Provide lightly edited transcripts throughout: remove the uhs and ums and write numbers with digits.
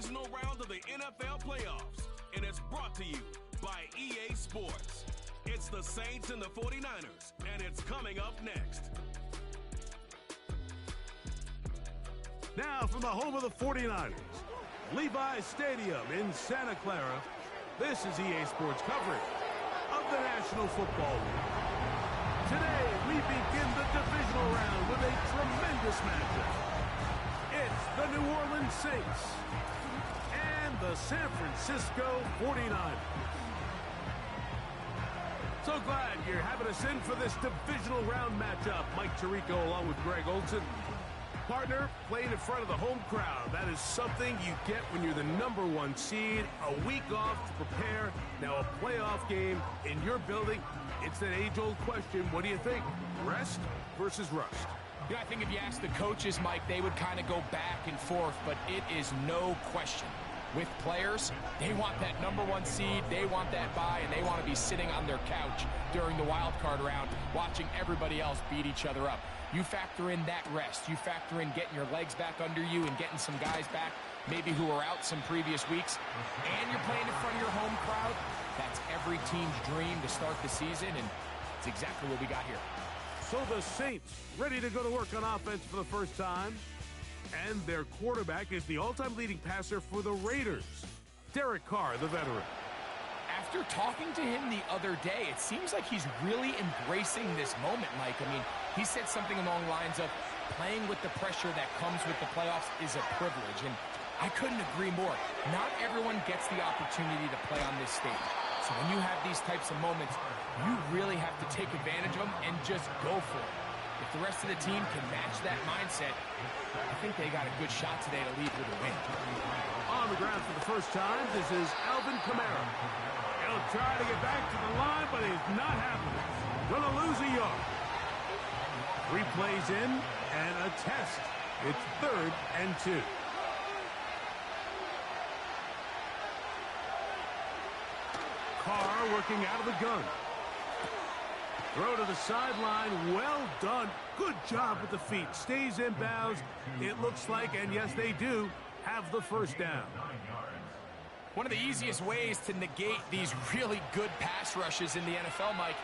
divisional round of the NFL playoffs, and it's brought to you by EA Sports. It's the Saints and the 49ers, and it's coming up next. Now from the home of the 49ers, Levi's Stadium in Santa Clara, this is EA Sports coverage of the National Football League. Today, we begin the divisional round with a tremendous matchup. It's the New Orleans Saints and the San Francisco 49ers. So glad you're having us in for this divisional round matchup. Mike Tirico along with Greg Olson. Partner, playing in front of the home crowd. That is something you get when you're the #1 seed. A week off to prepare. Now a playoff game in your building. It's that age-old question. What do you think? Rest versus rust? You know, I think if you ask the coaches, Mike, they would kind of go back and forth, but it is no question. With players, they want that #1 seed, they want that bye, and they want to be sitting on their couch during the wild card round watching everybody else beat each other up. You factor in that rest. You factor in getting your legs back under you and getting some guys back, maybe who were out some previous weeks, and you're playing in front of your home crowd. That's every team's dream to start the season, and it's exactly what we got here. So the Saints ready to go to work on offense for the first time. And their quarterback is the all-time leading passer for the Raiders, Derek Carr, the veteran. After talking to him the other day, it seems like he's really embracing this moment, Mike. I mean, he said something along the lines of playing with the pressure that comes with the playoffs is a privilege, and I couldn't agree more. Not everyone gets the opportunity to play on this stage. So when you have these types of moments, you really have to take advantage of them and just go for it. If the rest of the team can match that mindset, I think they got a good shot today to lead with a win. On the ground for the first time, this is Alvin Kamara. He'll try to get back to the line, but it's not happening. Gonna lose a yard. 3 plays in, and a test. It's 3rd and 2. Carr working out of the gun. Throw to the sideline. Well done. Good job with the feet. Stays in bounds. It looks like, and yes, they do, have the first down. One of the easiest ways to negate these really good pass rushes in the NFL, Mike,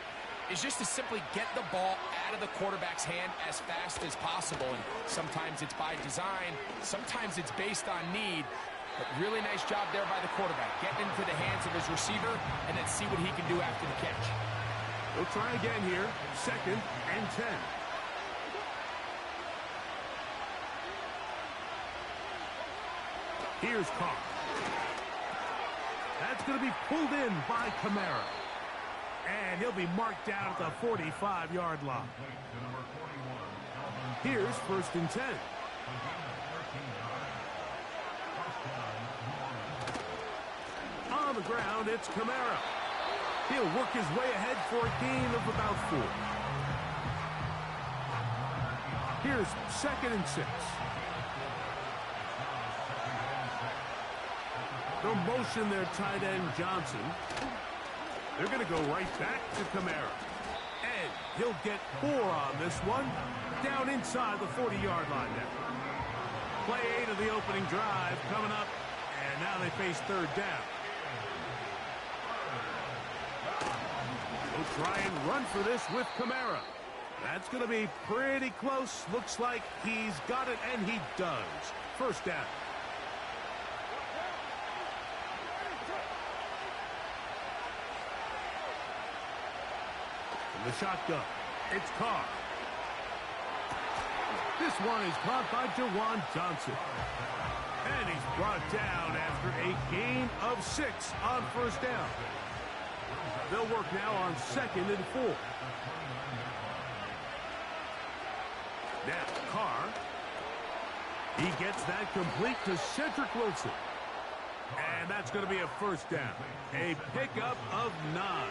is just to simply get the ball out of the quarterback's hand as fast as possible. And sometimes it's by design. Sometimes it's based on need. But really nice job there by the quarterback. Getting into the hands of his receiver, and then see what he can do after the catch. We'll try again here. 2nd and 10. Here's Carr. That's going to be pulled in by Kamara. And he'll be marked down at the 45-yard line. Here's 1st and 10. On the ground, it's Kamara. He'll work his way ahead for a gain of about 4. Here's 2nd and 6. They'll motion their tight end, Johnson. They're going to go right back to Kamara. And he'll get 4 on this one. Down inside the 40-yard line now. Play 8 of the opening drive coming up. And now they face 3rd down. We'll try and run for this with Kamara. That's going to be pretty close. Looks like he's got it, and he does. 1st down. From the shotgun, it's Carr. This one is caught by Jawan Johnson. And he's brought down after a gain of 6 on 1st down. They'll work now on 2nd and 4. Now, Carr. He gets that complete to Cedric Wilson. And that's going to be a 1st down. A pickup of 9.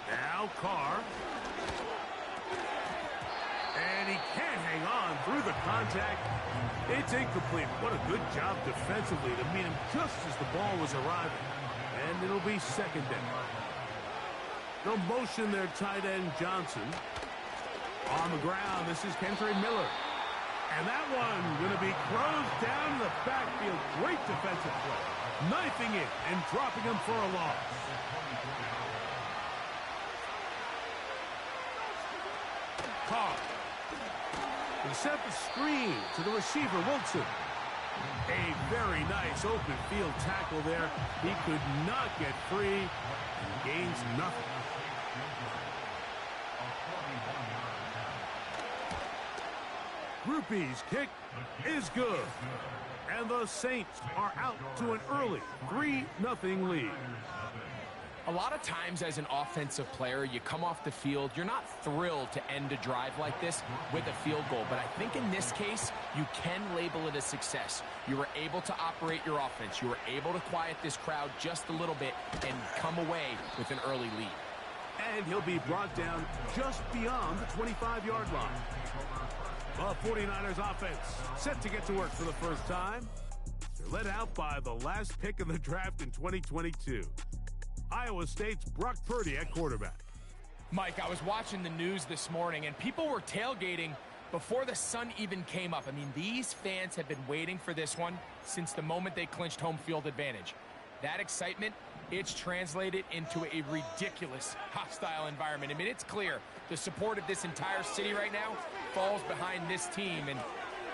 Now Carr. And he can't hang on through the contact. It's incomplete. What a good job defensively to meet him just as the ball was arriving. And it'll be 2nd down. They'll motion their tight end, Johnson. On the ground, this is Kentre Miller. And that one going to be closed down in the backfield. Great defensive play. Knifing it and dropping him for a loss. Caught. He sent the screen to the receiver, Wilson. A very nice open field tackle there. He could not get free and gains nothing. Groupie's kick is good. And the Saints are out to an early 3-0 lead. A lot of times as an offensive player, you come off the field, you're not thrilled to end a drive like this with a field goal. But I think in this case, you can label it a success. You were able to operate your offense. You were able to quiet this crowd just a little bit and come away with an early lead. And he'll be brought down just beyond the 25-yard line. The 49ers offense set to get to work for the first time. They're led out by the last pick of the draft in 2022. Iowa State's Brock Purdy at quarterback. Mike, I was watching the news this morning, and people were tailgating before the sun even came up. I mean, these fans have been waiting for this one since the moment they clinched home field advantage. That excitement, it's translated into a ridiculous hostile environment. I mean, it's clear the support of this entire city right now falls behind this team, and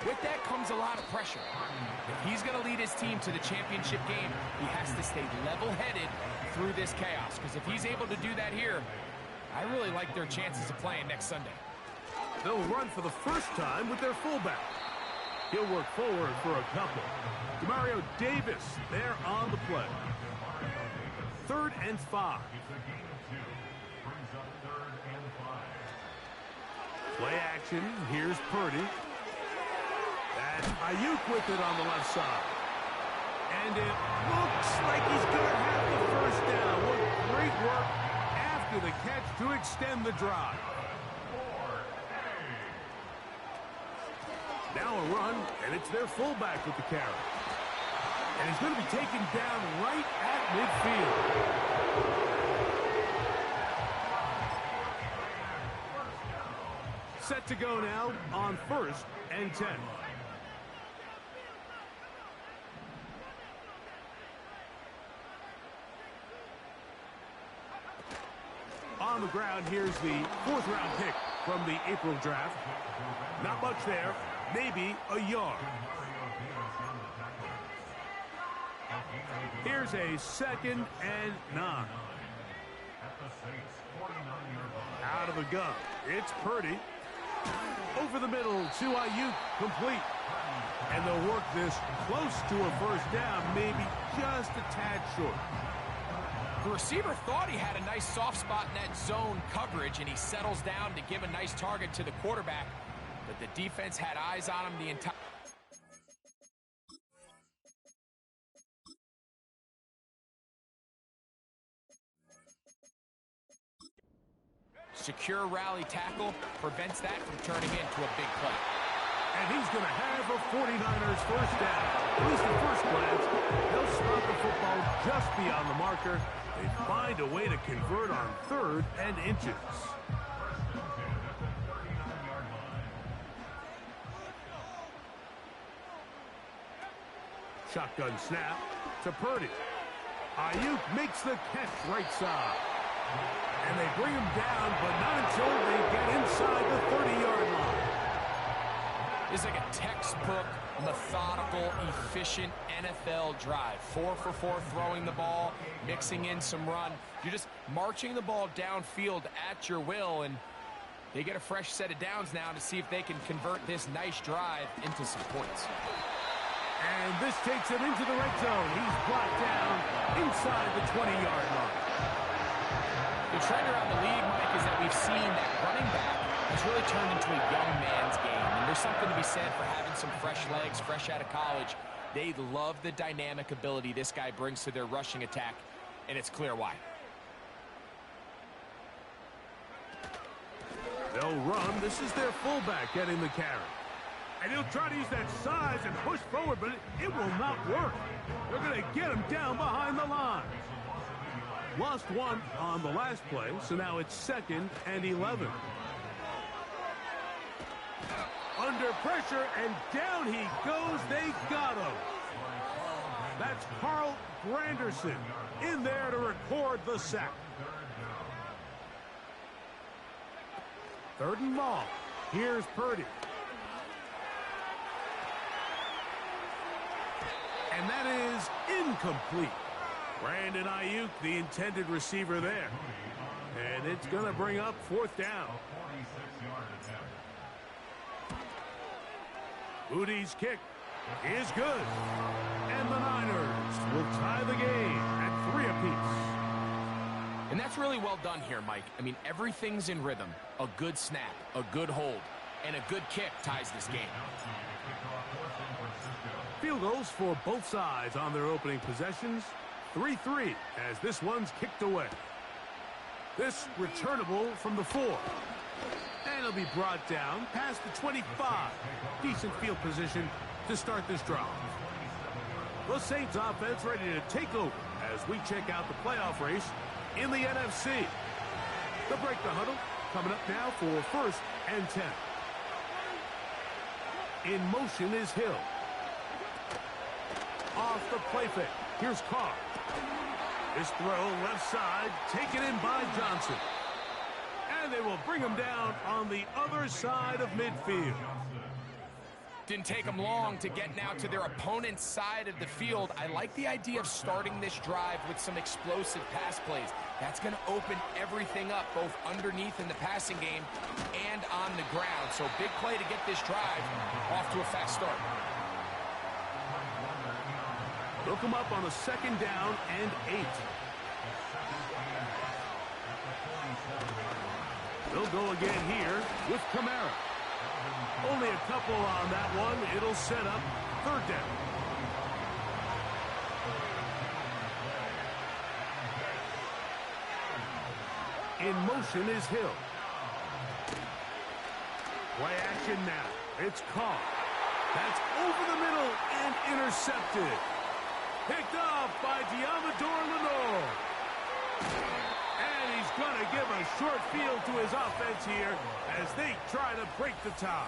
with that comes a lot of pressure. If he's going to lead his team to the championship game, he has to stay level-headed through this chaos, because if he's able to do that here, I really like their chances of playing next Sunday. They'll run for the first time with their fullback. He'll work forward for a couple. Demario Davis there on the play. 3rd and 5. Play action. Here's Purdy. And Ayuk with it on the left side. And it looks like he's going to have the first down. What great work after the catch to extend the drive. Now a run, and it's their fullback with the carry. And he's going to be taken down right at midfield. Set to go now on 1st and 10. On the ground, here's the 4th-round pick from the April draft. Not much there, maybe a yard. Here's a 2nd and 9. Out of the gun, it's Purdy. Over the middle to Ayuk, complete. And they'll work this close to a first down, maybe just a tad short. The receiver thought he had a nice soft spot in that zone coverage, and he settles down to give a nice target to the quarterback. But the defense had eyes on him the entire... Secure rally tackle prevents that from turning into a big play. And he's going to have a 49ers first down. At least at first glance, they'll spot the football just beyond the marker. They find a way to convert on 3rd and inches. Shotgun snap to Purdy. Ayuk makes the catch right side. And they bring him down, but not until they get inside the 30-yard line. It's like a textbook, methodical, efficient NFL drive. 4 for 4 throwing the ball, mixing in some run. You're just marching the ball downfield at your will, and they get a fresh set of downs now to see if they can convert this nice drive into some points. And this takes him into the red zone. He's brought down inside the 20-yard line. The trend around the league, Mike, is that we've seen that running back has really turned into a young man's game. And there's something to be said for having some fresh legs, fresh out of college. They love the dynamic ability this guy brings to their rushing attack, and it's clear why. They'll run. This is their fullback getting the carry. And he'll try to use that size and push forward, but it will not work. They're going to get him down behind the line. Lost one on the last play, so now it's 2nd and 11. under pressure, and down he goes. They got him. That's Carl Granderson in there to record the sack. 3rd and long. Here's Purdy. And that is incomplete. Brandon Ayuk, the intended receiver there. And it's going to bring up 4th down. Moody's kick is good. And the Niners will tie the game at 3 apiece. And that's really well done here, Mike. I mean, everything's in rhythm. A good snap, a good hold, and a good kick ties this game. Field goals for both sides on their opening possessions. 3-3 as this one's kicked away. This returnable from the 4. And it'll be brought down past the 25. Decent field position to start this drive. The Saints offense ready to take over as we check out the playoff race in the NFC. The break the huddle coming up now for 1st and 10. In motion is Hill. Off the play fake. Here's Carr. This throw left side taken in by Johnson. And they will bring him down on the other side of midfield. Didn't take them long to get now to their opponent's side of the field. I like the idea of starting this drive with some explosive pass plays. That's going to open everything up, both underneath in the passing game and on the ground. So big play to get this drive off to a fast start. They'll come up on a 2nd down and 8. They'll go again here with Kamara. Only a couple on that one. It'll set up 3rd down. In motion is Hill. Play action now. It's Carr. That's over the middle and intercepted. Picked off by Diamador Lenore. And he's going to give a short field to his offense here as they try to break the tie.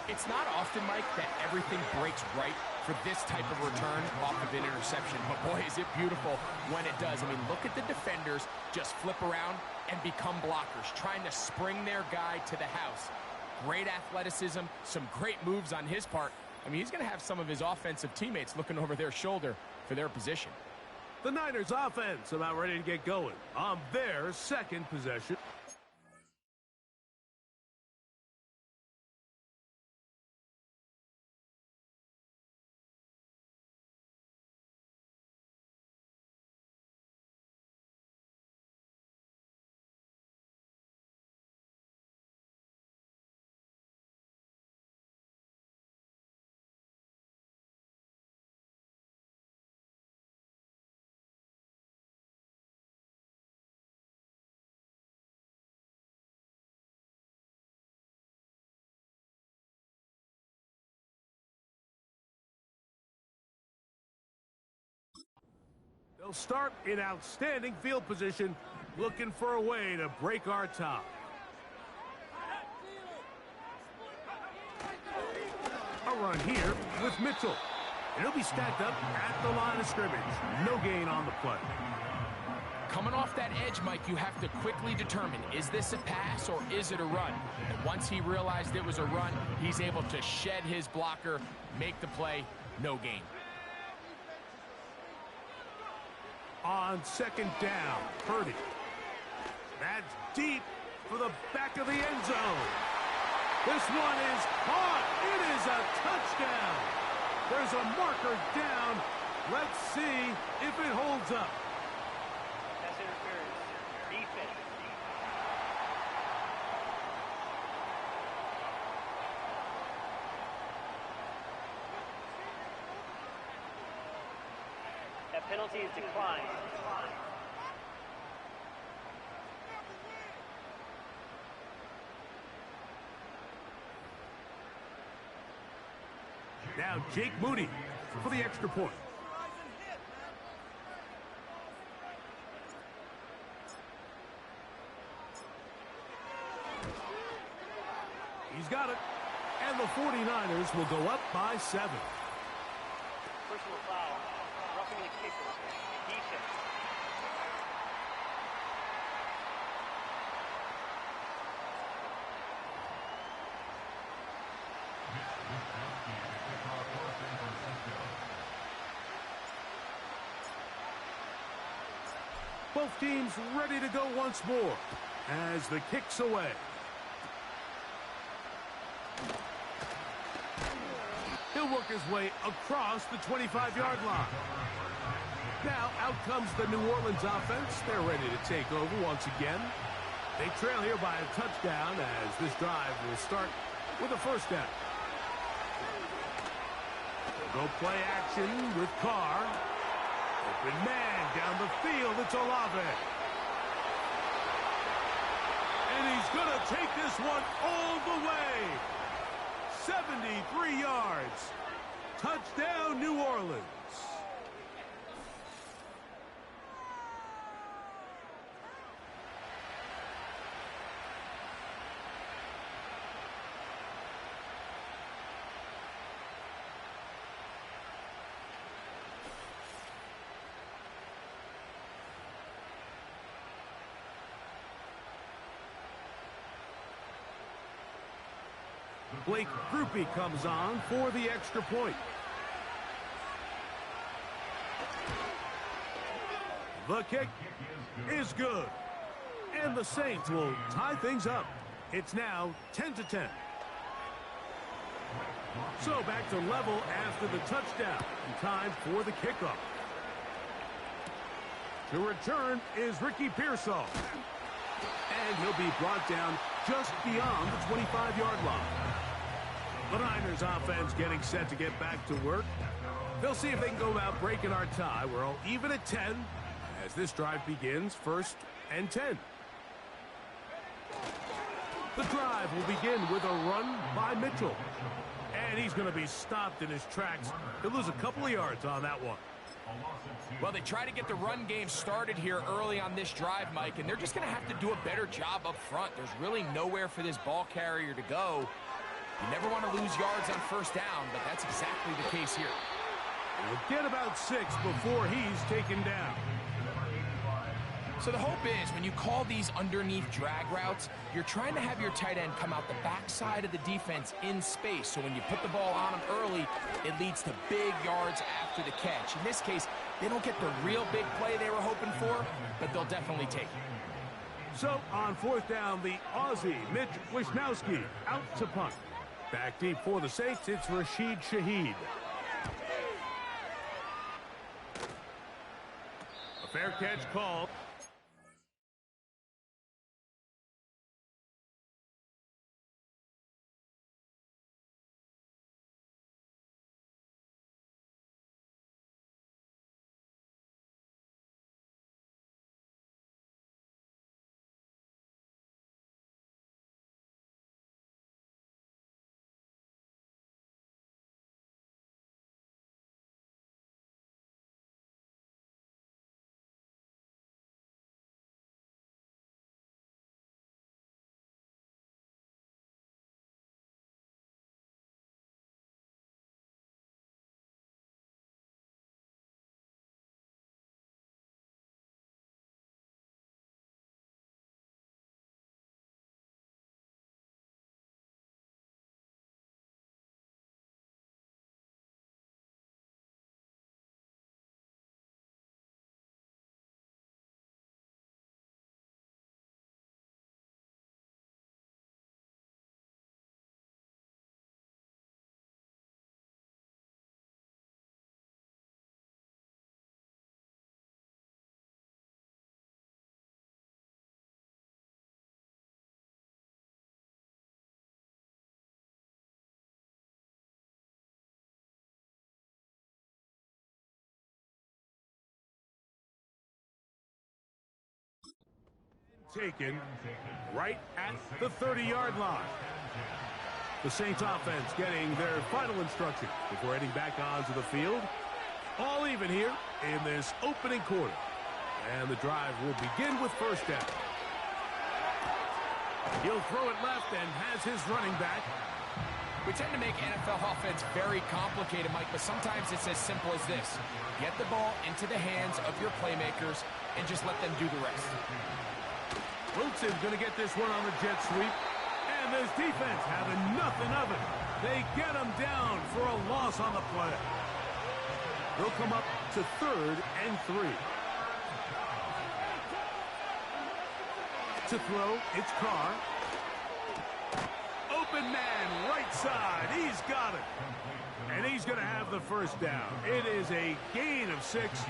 It's not often, Mike, that everything breaks right for this type of return off of an interception. But boy, is it beautiful when it does. I mean, look at the defenders just flip around and become blockers, trying to spring their guy to the house. Great athleticism, some great moves on his part. I mean, he's going to have some of his offensive teammates looking over their shoulder for their position. The Niners offense about ready to get going on their 2nd possession. They'll start in outstanding field position, looking for a way to break our tie. A run here with Mitchell. And he'll be stacked up at the line of scrimmage. No gain on the play. Coming off that edge, Mike, you have to quickly determine, is this a pass or is it a run? And once he realized it was a run, he's able to shed his blocker, make the play, no gain. On 2nd down, Purdy. That's deep for the back of the end zone. This one is caught. It is a touchdown. There's a marker down. Let's see if it holds up. Pass interference. Defense. That penalty is declined. Now Jake Moody for the extra point. He's got it. the 49ers will go up by 7. Personal foul. Roughing the kicker. Defense. Both teams ready to go once more as the kick's away. He'll work his way across the 25-yard line. Now out comes the New Orleans offense. They're ready to take over once again. They trail here by a touchdown as this drive will start with a first down. Go play action with Carr. Open man down the field. It's Olave. And he's going to take this one all the way. 73 yards. Touchdown, New Orleans. Blake Groupie comes on for the extra point. The kick is good. And the Saints will tie things up. It's now 10-10. So back to level after the touchdown. Time for the kickoff. To return is Ricky Pearsall. And he'll be brought down just beyond the 25-yard line. The Niners offense getting set to get back to work. They'll see if they can go about breaking our tie. We're all even at 10 as this drive begins, 1st and 10. The drive will begin with a run by Mitchell. And he's going to be stopped in his tracks. He'll lose a couple of yards on that one. Well, they try to get the run game started here early on this drive, Mike, and they're just going to have to do a better job up front. There's really nowhere for this ball carrier to go. You never want to lose yards on first down, but that's exactly the case here. He'll get about 6 before he's taken down. So the hope is when you call these underneath drag routes, you're trying to have your tight end come out the backside of the defense in space. So when you put the ball on him early, it leads to big yards after the catch. In this case, they don't get the real big play they were hoping for, but they'll definitely take it. So on 4th down, the Aussie, Mitch Wisnowski, out to punt. Back deep for the Saints, it's Rashid Shaheed. A fair catch called. Taken right at the 30-yard line. The Saints offense getting their final instruction before heading back onto the field. All even here in this opening quarter. And the drive will begin with first down. He'll throw it left and has his running back. We tend to make NFL offense very complicated, Mike, but sometimes it's as simple as this. Get the ball into the hands of your playmakers and just let them do the rest. Wilson's going to get this one on the jet sweep. And this defense having nothing of it. They get him down for a loss on the play. They'll come up to 3rd and 3. To throw, it's Carr. Open man, right side. He's got it. And he's going to have the first down. It is a gain of 6.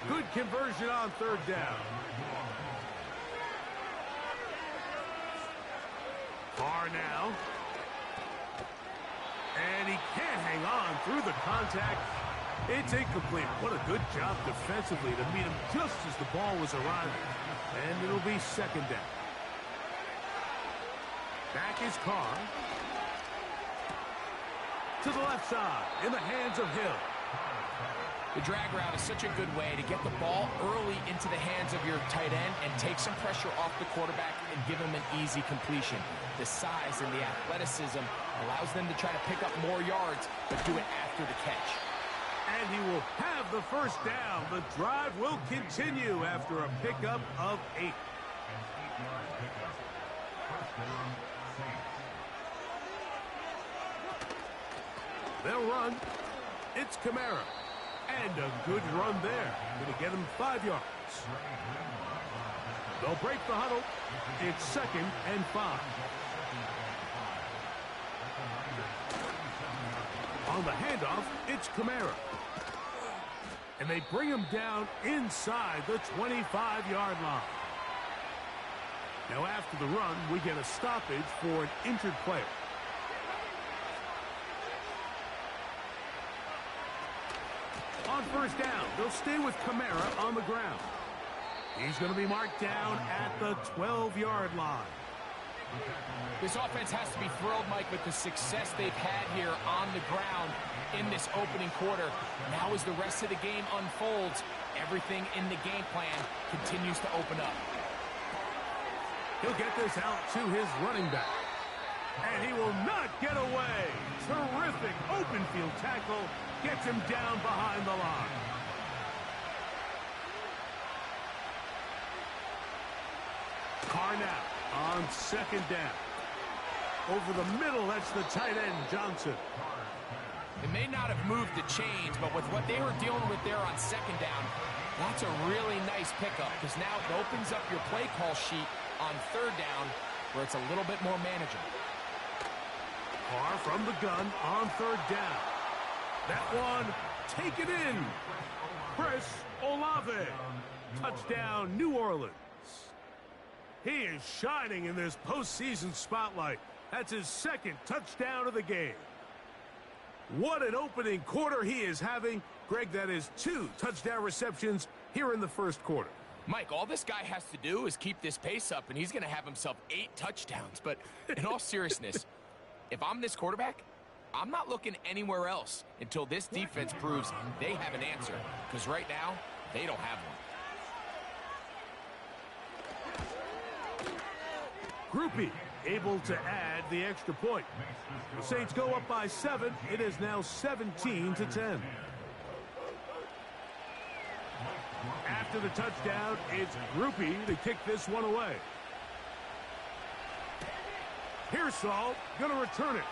Good conversion on 3rd down. Carr now. And he can't hang on through the contact. It's incomplete. What a good job defensively to meet him just as the ball was arriving. And it'll be 2nd down. Back is Carr. To the left side, in the hands of Hill. The drag route is such a good way to get the ball early into the hands of your tight end and take some pressure off the quarterback and give him an easy completion. The size and the athleticism allows them to try to pick up more yards, but do it after the catch. And he will have the first down. The drive will continue after a pickup of 8. They'll run. It's Kamara. And a good run there. Going to get him 5 yards. They'll break the huddle. It's 2nd and 5. On the handoff, it's Kamara. And they bring him down inside the 25-yard line. Now after the run, we get a stoppage for an injured player. On 1st down, they'll stay with Kamara on the ground. He's going to be marked down at the 12-yard line. This offense has to be thrilled, Mike, with the success they've had here on the ground in this opening quarter. Now as the rest of the game unfolds, everything in the game plan continues to open up. He'll get this out to his running back. And he will not get away. Terrific open field tackle. Gets him down behind the line. Carr now on 2nd down. Over the middle, that's the tight end, Johnson. It may not have moved the chains, but with what they were dealing with there on 2nd down, that's a really nice pickup because now it opens up your play call sheet on 3rd down where it's a little bit more manageable. Carr from the gun on 3rd down. That one taken in. Chris Olave. Touchdown, New Orleans. He is shining in this postseason spotlight. That's his 2nd touchdown of the game. What an opening quarter he is having. Greg, that is 2 touchdown receptions here in the 1st quarter. Mike, all this guy has to do is keep this pace up, and he's going to have himself 8 touchdowns. But in all seriousness, if I'm this quarterback, I'm not looking anywhere else until this defense proves they have an answer. Because right now, they don't have one. Groupie able to add the extra point. The Saints go up by 7. It is now 17-10. After the touchdown, it's Groupie to kick this one away. Pearsall going to return it.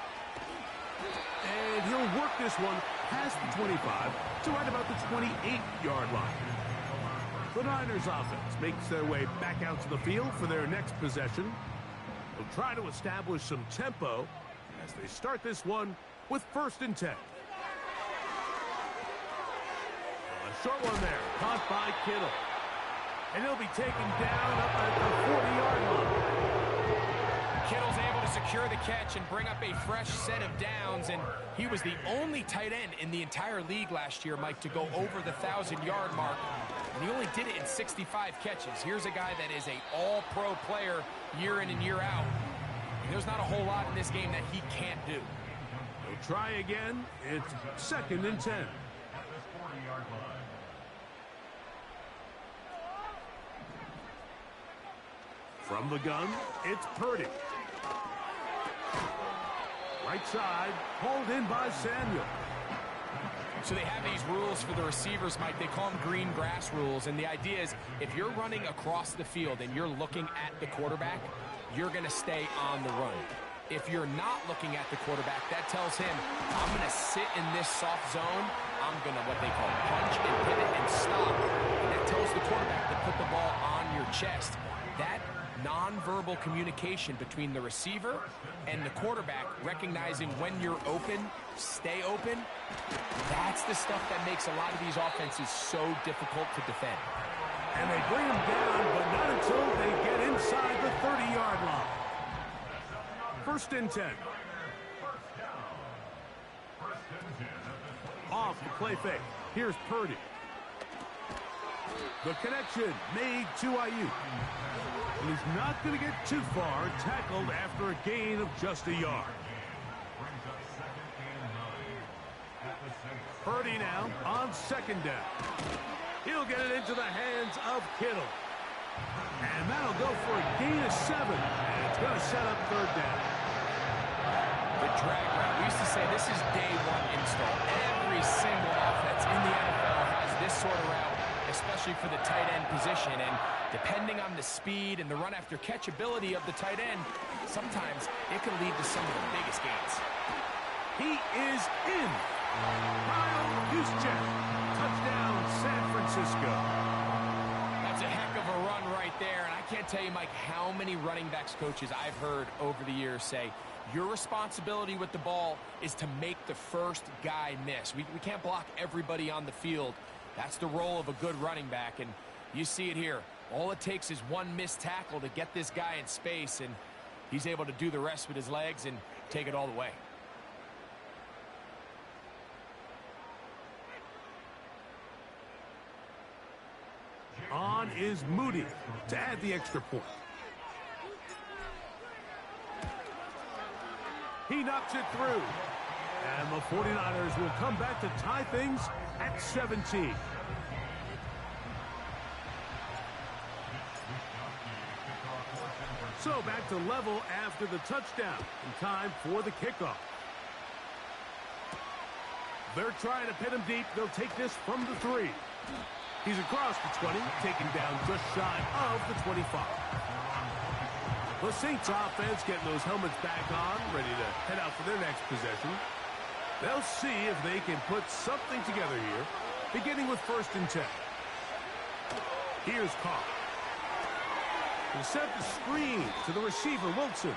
And he'll work this one past the 25 to right about the 28-yard line. The Niners offense makes their way back out to the field for their next possession. They'll try to establish some tempo as they start this one with 1st and 10. A short one there, caught by Kittle. And he'll be taken down up at the 40-yard line. Kittle's able to secure the catch and bring up a fresh set of downs, and he was the only tight end in the entire league last year, Mike, to go over the 1,000-yard mark, and he only did it in 65 catches. Here's a guy that is an all-pro player year in and year out, and there's not a whole lot in this game that he can't do. They'll try again. It's 2nd and 10. From the gun, it's Purdy. Right side, pulled in by Samuel. So they have these rules for the receivers, Mike. They call them green grass rules. And the idea is if you're running across the field and you're looking at the quarterback, you're going to stay on the run. If you're not looking at the quarterback, that tells him, I'm going to sit in this soft zone. I'm going to, what they call, punch and pivot and stop. And that tells the quarterback to put the ball on your chest. That nonverbal communication between the receiver and the quarterback, recognizing when you're open, stay open, that's the stuff that makes a lot of these offenses so difficult to defend. And they bring him down, but not until they get inside the 30-yard line. First and 10. Off the play fake. Here's Purdy. The connection made to Ayuk. And he's not going to get too far, tackled after a gain of just a yard. Purdy now on second down. He'll get it into the hands of Kittle. And that'll go for a gain of 7. And it's going to set up third down. The drag route. We used to say this is day one install. Every single offense in the NFL has this sort of route, especially for the tight end position. And depending on the speed and the run after catch ability of the tight end, sometimes it can lead to some of the biggest gains. He is in. Kyle Juszczyk. Touchdown, San Francisco. That's a heck of a run right there. And I can't tell you, Mike, how many running backs coaches I've heard over the years say, your responsibility with the ball is to make the first guy miss. We can't block everybody on the field. That's the role of a good running back, and you see it here. All it takes is one missed tackle to get this guy in space, and he's able to do the rest with his legs and take it all the way. On is Moody to add the extra point. He knocks it through. And the 49ers will come back to tie things at 17. So back to level after the touchdown. And time for the kickoff. They're trying to pin him deep. They'll take this from the 3. He's across the 20, taken down just shy of the 25. The Saints offense getting those helmets back on, ready to head out for their next possession. They'll see if they can put something together here, beginning with first and 10. Here's Carr. He'll set the screen to the receiver, Wilson.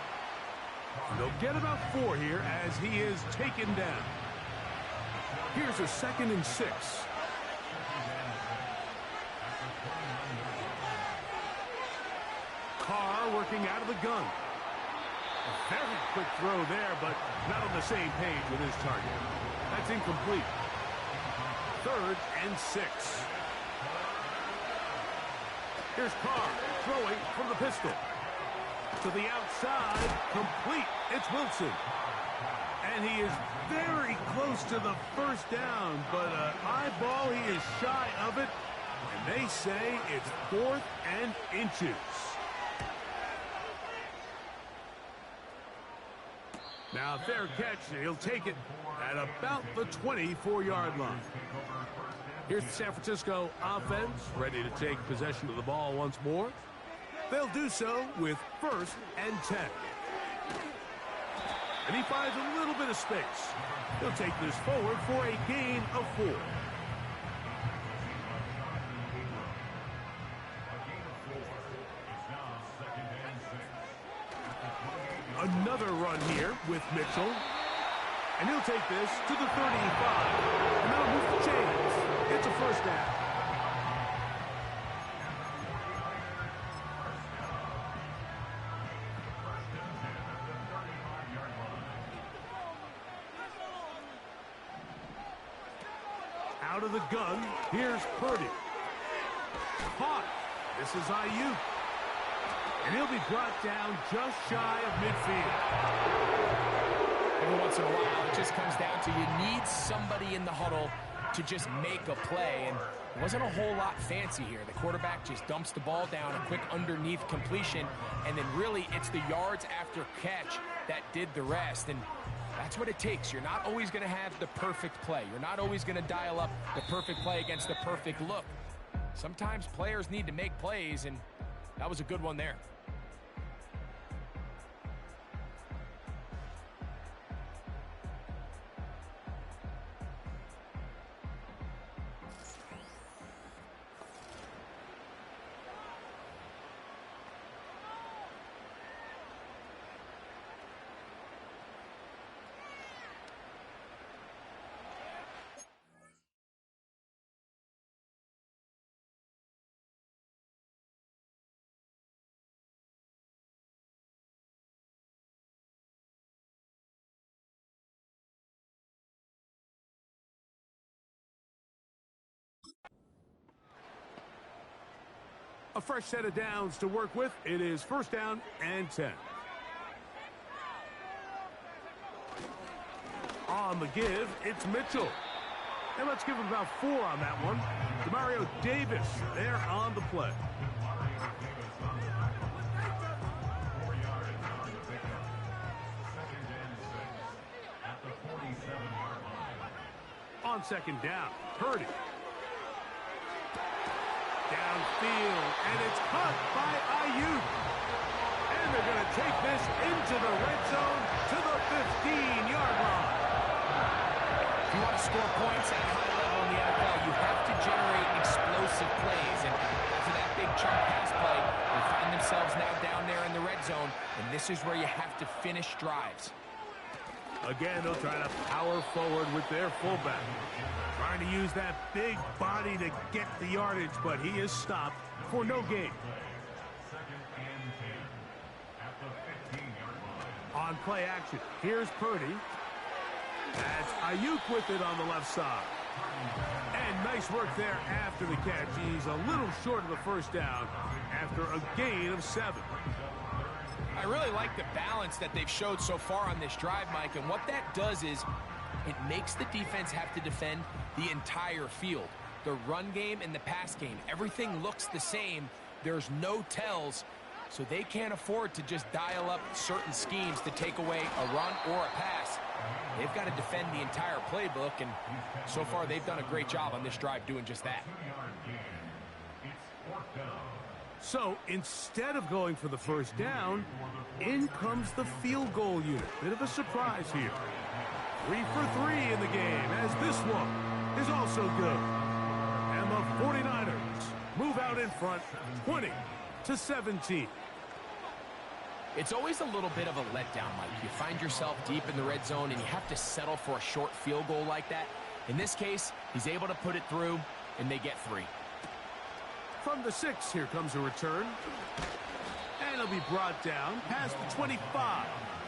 And they'll get about 4 here as he is taken down. Here's a 2nd and 6. Carr working out of the gun. A very quick throw there, but not on the same page with his target. That's incomplete. 3rd and 6. Here's Carr throwing from the pistol. To the outside, complete. It's Wilson. And he is very close to the first down, but an eyeball, he is shy of it. And they say it's 4th and inches. Now, fair catch, he'll take it at about the 24-yard line. Here's the San Francisco offense, ready to take possession of the ball once more. They'll do so with 1st and 10. And he finds a little bit of space. He'll take this forward for a gain of 4. Another run here with Mitchell. And he'll take this to the 35. And that'll move the chains. It's a first down. Out of the gun, here's Purdy. Caught. This is Ayuk. And he'll be brought down just shy of midfield. Every once in a while, it just comes down to you need somebody in the huddle to just make a play. And it wasn't a whole lot fancy here. The quarterback just dumps the ball down, a quick underneath completion, and then really it's the yards after catch that did the rest. And That's what it takes. You're not always going to have the perfect play. You're not always going to dial up the perfect play against the perfect look. Sometimes players need to make plays, and that was a good one there. A fresh set of downs to work with. It is 1st down and 10. On the give, it's Mitchell. And let's give him about 4 on that one. Demario Davis there on the play. On 2nd down, Purdy. Downfield, and it's caught by Ayuk. And they're going to take this into the red zone to the 15-yard line. If you want to score points at a high level in the NFL, you have to generate explosive plays. And after that big chunk pass play, they find themselves now down there in the red zone, and this is where you have to finish drives. Again, they'll try to power forward with their fullback. Trying to use that big body to get the yardage, but he is stopped for no gain. On play action, here's Purdy. That's Ayuk with it on the left side. And nice work there after the catch. He's a little short of the 1st down after a gain of 7. I really like the balance that they've showed so far on this drive, Mike, and what that does is it makes the defense have to defend the entire field. The run game and the pass game, everything looks the same. There's no tells, so they can't afford to just dial up certain schemes to take away a run or a pass. They've got to defend the entire playbook, and so far they've done a great job on this drive doing just that. So instead of going for the 1st down, in comes the field goal unit. Bit of a surprise here. 3 for 3 in the game, as this one is also good. And the 49ers move out in front, 20-17. It's always a little bit of a letdown, Mike. You find yourself deep in the red zone, and you have to settle for a short field goal like that. In this case, he's able to put it through, and they get 3. From the 6, here comes a return. And it'll be brought down past the 25.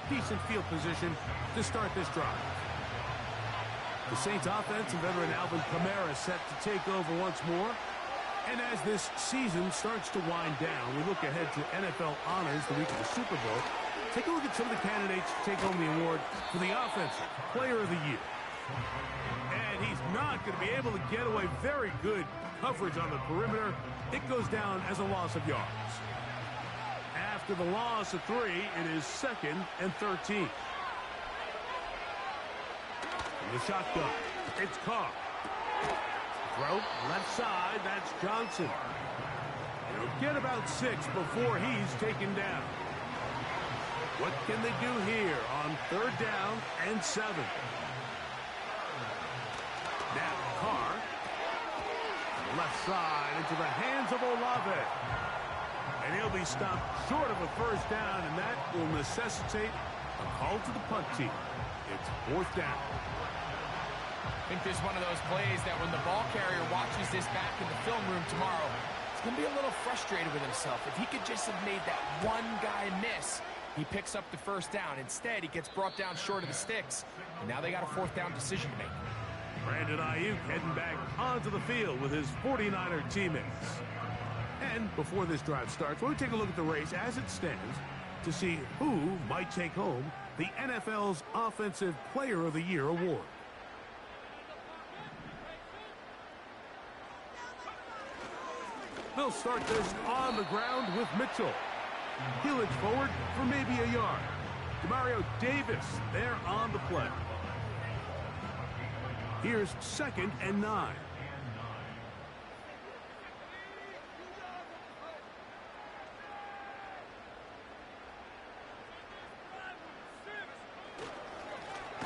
Decent field position to start this drive. The Saints offense and veteran Alvin Kamara set to take over once more. And as this season starts to wind down, we look ahead to NFL honors the week of the Super Bowl. Take a look at some of the candidates to take home the award for the Offensive Player of the Year. And he's not going to be able to get away. Very good coverage on the perimeter. It goes down as a loss of yards. After the loss of 3, it is 2nd and 13. From the shotgun, it's Carr. Throw, left side, that's Johnson. He'll get about 6 before he's taken down. What can they do here on 3rd down and 7? Now Carr. Left side into the hands of Olave. And he'll be stopped short of a 1st down, and that will necessitate a call to the punt team. It's 4th down. I think this is one of those plays that when the ball carrier watches this back in the film room tomorrow, he's going to be a little frustrated with himself. If he could just have made that one guy miss, he picks up the 1st down. Instead, he gets brought down short of the sticks, and now they got a 4th down decision to make. Brandon Ayuk heading back onto the field with his 49er teammates. And before this drive starts, we'll take a look at the race as it stands to see who might take home the NFL's Offensive Player of the Year award. They'll start this on the ground with Mitchell. He'll edge forward for maybe a yard. Demario Davis there on the play. Here's 2nd and 9.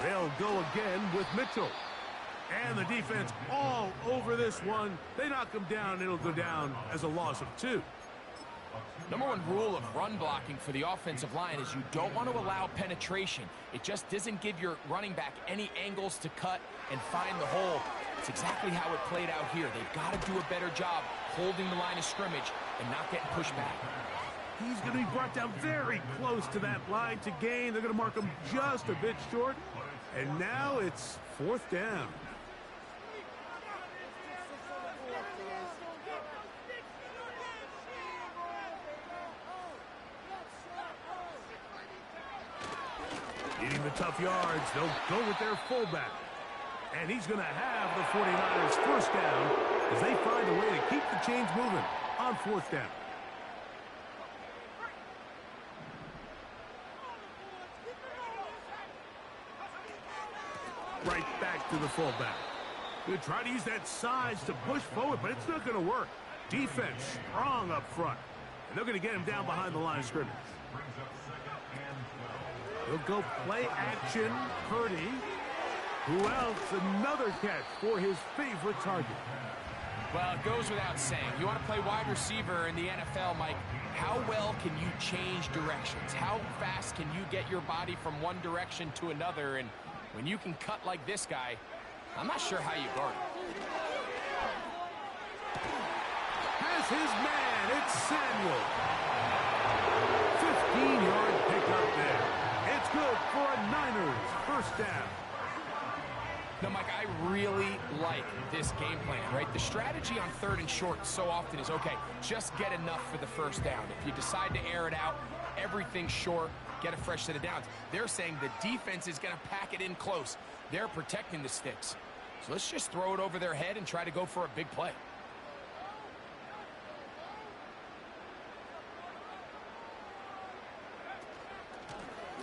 They'll go again with Mitchell. And the defense all over this one. They knock him down. It'll go down as a loss of 2. Number one rule of run blocking for the offensive line is you don't want to allow penetration. It just doesn't give your running back any angles to cut and find the hole. It's exactly how it played out here. They've got to do a better job holding the line of scrimmage and not getting pushed back. He's going to be brought down very close to that line to gain. They're going to mark him just a bit short. And now it's 4th down. Needing the tough yards, they'll go with their fullback. And he's going to have the 49ers 1st down as they find a way to keep the chains moving on 4th down. Right back to the fullback. He'll try to use that size to push forward, but it's not going to work. Defense strong up front. And they're going to get him down behind the line of scrimmage. He'll go play action. Purdy. Who else? Another catch for his favorite target. Well, it goes without saying. You want to play wide receiver in the NFL, Mike. How well can you change directions? How fast can you get your body from one direction to another? And when you can cut like this guy, I'm not sure how you guard it. Has his man. It's Samuel. 15-yard pickup there. It's good for a Niners 1st down. Now, Mike, I really like this game plan, right? The strategy on 3rd and short so often is, okay, just get enough for the 1st down. If you decide to air it out, everything's short, get a fresh set of downs. They're saying the defense is going to pack it in close. They're protecting the sticks. So let's just throw it over their head and try to go for a big play.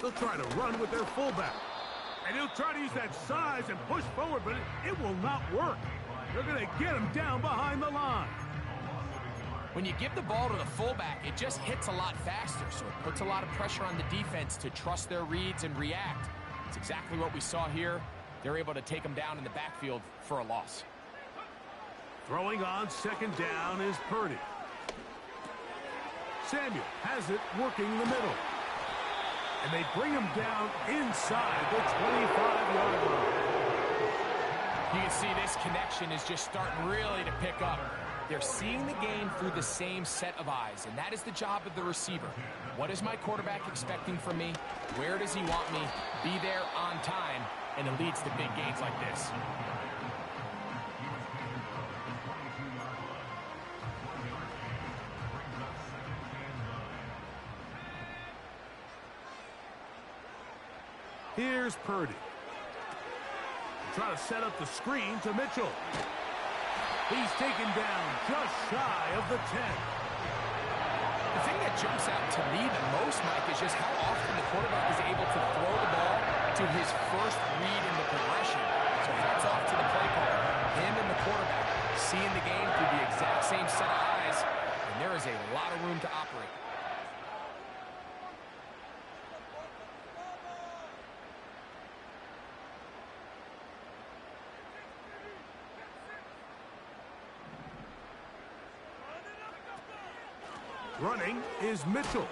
They'll try to run with their fullback. And he'll try to use that size and push forward, but it will not work. They're going to get him down behind the line. When you give the ball to the fullback, it just hits a lot faster, so it puts a lot of pressure on the defense to trust their reads and react. It's exactly what we saw here. They're able to take him down in the backfield for a loss. Throwing on 2nd down is Purdy. Samuel has it working the middle. And they bring him down inside the 25-yard line. You can see this connection is just starting really to pick up. They're seeing the game through the same set of eyes, and that is the job of the receiver. What is my quarterback expecting from me? Where does he want me? Be there on time, and it leads to big gains like this. Here's Purdy. Try to set up the screen to Mitchell. He's taken down just shy of the 10. The thing that jumps out to me the most, Mike, is just how often the quarterback is able to throw the ball to his first read in the progression. So that's off to the play caller. Him and the quarterback seeing the game through the exact same set of eyes, and there is a lot of room to operate. Running is Mitchell.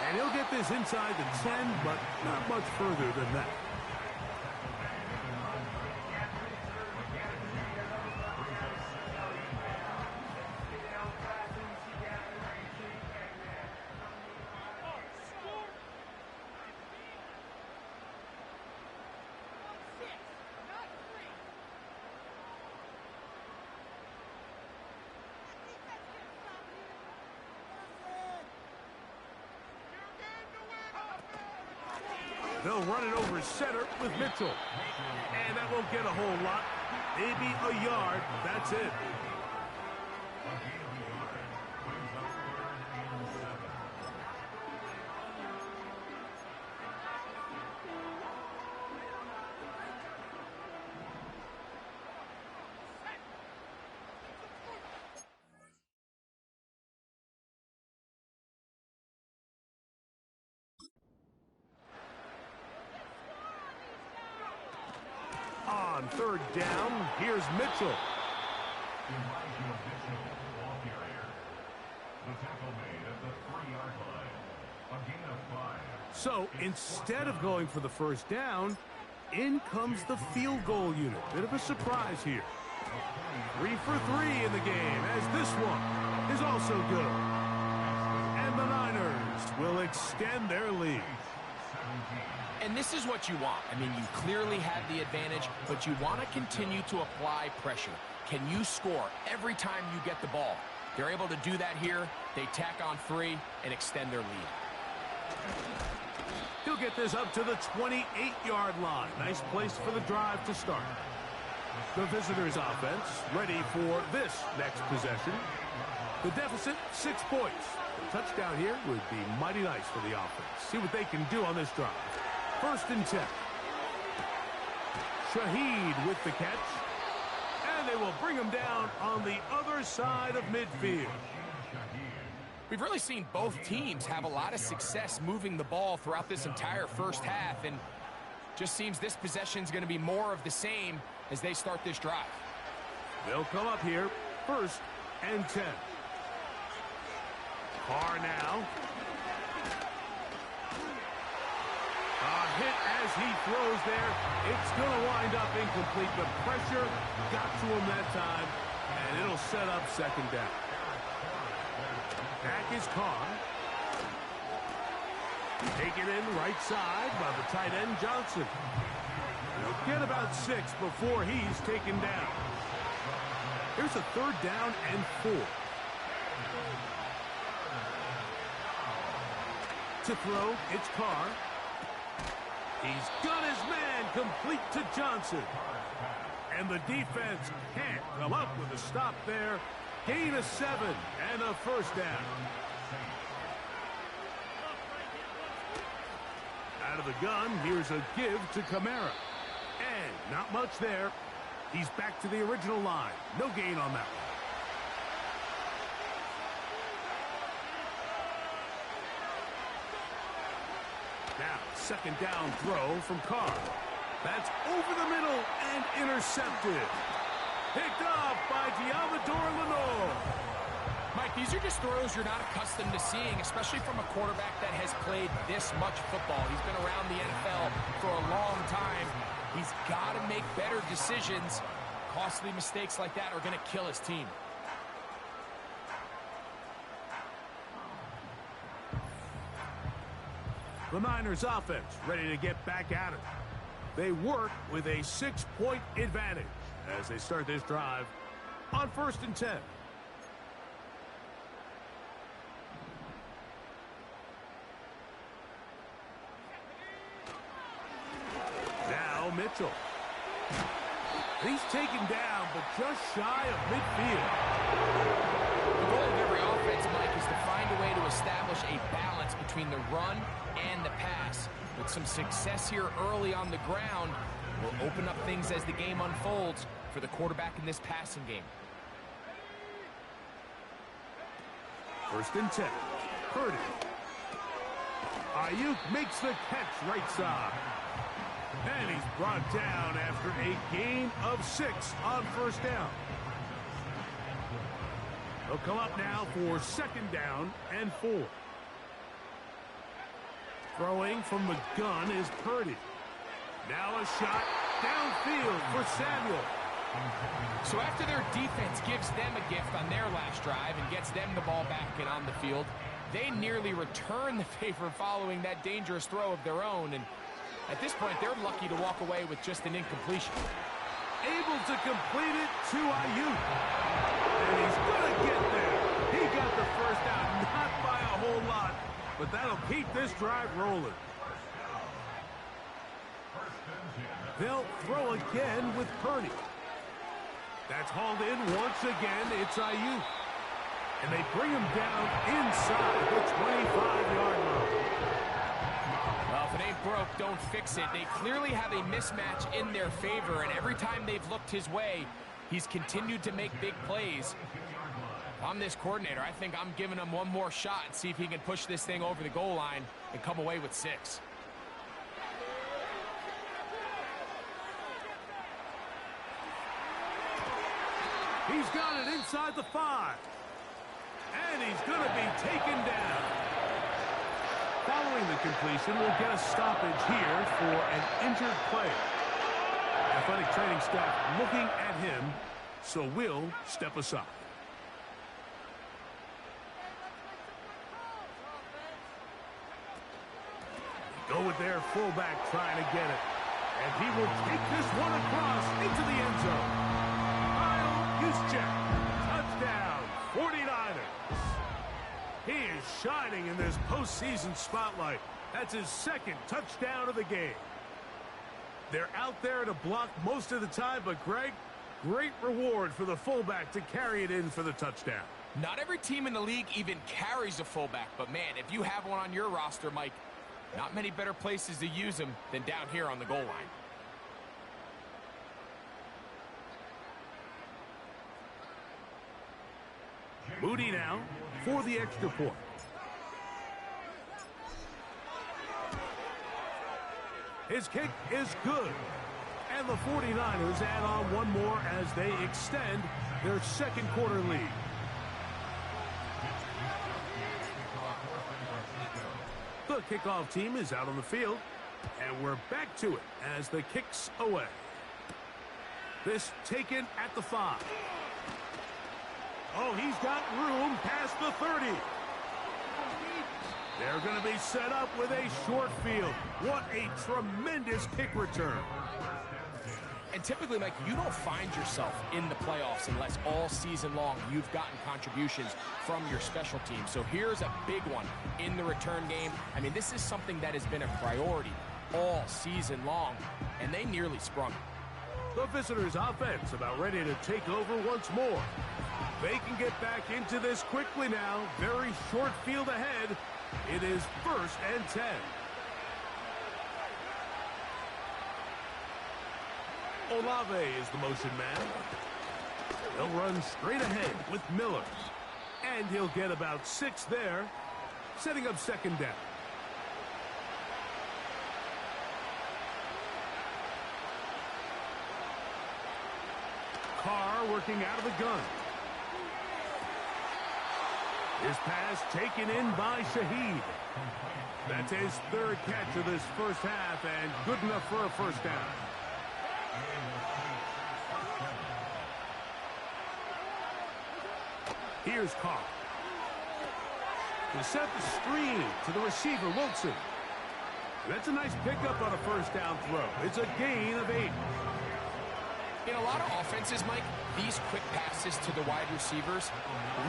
And he'll get this inside the 10, but not much further than that. They'll run it over center with Mitchell. And that won't get a whole lot. Maybe a yard. That's it. third down. Here's Mitchell. So instead of going for the first down, in comes the field goal unit. Bit of a surprise here. 3 for 3 in the game, as this one is also good. And the Niners will extend their lead. And this is what you want. I mean, you clearly have the advantage, but you want to continue to apply pressure. Can you score every time you get the ball? They're able to do that here. They tack on 3 and extend their lead. He'll get this up to the 28-yard line. Nice place for the drive to start. The visitors' offense ready for this next possession. The deficit, 6 points. A touchdown here would be mighty nice for the offense. See what they can do on this drive. 1st and 10. Shaheed with the catch. And they will bring him down on the other side of midfield. We've really seen both teams have a lot of success moving the ball throughout this entire first half, and just seems this possession is going to be more of the same as they start this drive. They'll come up here, 1st and 10. Carr now. A hit as he throws there. It's going to wind up incomplete. The pressure got to him that time, and it'll set up 2nd down. Back is Carr. Taken in right side by the tight end Johnson. He'll get about 6 before he's taken down. Here's a 3rd down and 4. To throw, it's Carr. He's got his man complete to Johnson. And the defense can't come up with a stop there. Gain of 7 and a 1st down. Out of the gun, here's a give to Kamara. And not much there. He's back to the original line. No gain on that one. Now, 2nd down throw from Carr. That's over the middle and intercepted. Picked off by Diamador Lenore. Mike, these are just throws you're not accustomed to seeing, especially from a quarterback that has played this much football. He's been around the NFL for a long time. He's got to make better decisions. Costly mistakes like that are going to kill his team. The Niners offense ready to get back at it. They work with a 6-point advantage as they start this drive on 1st and 10. Now Mitchell. He's taken down, but just shy of midfield. The goal of every offense, Mike, is to find a way to establish a balance between the run and the pass. With some success here early on the ground, will open up things as the game unfolds for the quarterback in this passing game. 1st and 10. Purdy. Ayuk makes the catch right side. And he's brought down after a gain of 6 on 1st down. They'll come up now for 2nd down and 4. Throwing from the gun is Purdy. Now a shot downfield for Samuel. So after their defense gives them a gift on their last drive and gets them the ball back and on the field, they nearly return the favor following that dangerous throw of their own. And at this point, they're lucky to walk away with just an incompletion. Able to complete it to Ayuk. And he's going to get there. He got the 1st down, not by a whole lot, but that'll keep this drive rolling. They'll throw again with Purdy. That's hauled in once again. It's Ayuk. And they bring him down inside the 25-yard line. Well, if it ain't broke, don't fix it. They clearly have a mismatch in their favor, and every time they've looked his way, he's continued to make big plays. If I'm this coordinator, I think I'm giving him one more shot and see if he can push this thing over the goal line and come away with 6. He's got it inside the 5. And he's going to be taken down. Following the completion, we'll get a stoppage here for an injured player. Athletic training staff looking at him, so we'll step aside. Go with their fullback trying to get it. And he will take this one across into the end zone. Kyle Juszczyk, touchdown, 49ers. He is shining in this postseason spotlight. That's his second touchdown of the game. They're out there to block most of the time, but Greg, great reward for the fullback to carry it in for the touchdown. Not every team in the league even carries a fullback, but man, if you have one on your roster, Mike, not many better places to use him than down here on the goal line. Moody now for the extra point. His kick is good. And the 49ers add on one more as they extend their second quarter lead. The kickoff team is out on the field, and we're back to it as the kick's away. This taken at the 5. Oh, he's got room past the 30. They're going to be set up with a short field. What a tremendous kick return. And typically, Mike, you don't find yourself in the playoffs unless all season long you've gotten contributions from your special team. So here's a big one in the return game. I mean, this is something that has been a priority all season long, and they nearly sprung it. The visitors' offense about ready to take over once more. They can get back into this quickly now. Very short field ahead. It is 1st and 10. Olave is the motion man. He'll run straight ahead with Miller. And he'll get about 6 there, setting up second down. Carr working out of the gun. His pass taken in by Shaheed. That's his 3rd catch of this first half and good enough for a first down. Here's Carr. To set the screen to the receiver, Wilson. That's a nice pickup on a first down throw. It's a gain of 8. In a lot of offenses, Mike, these quick passes to the wide receivers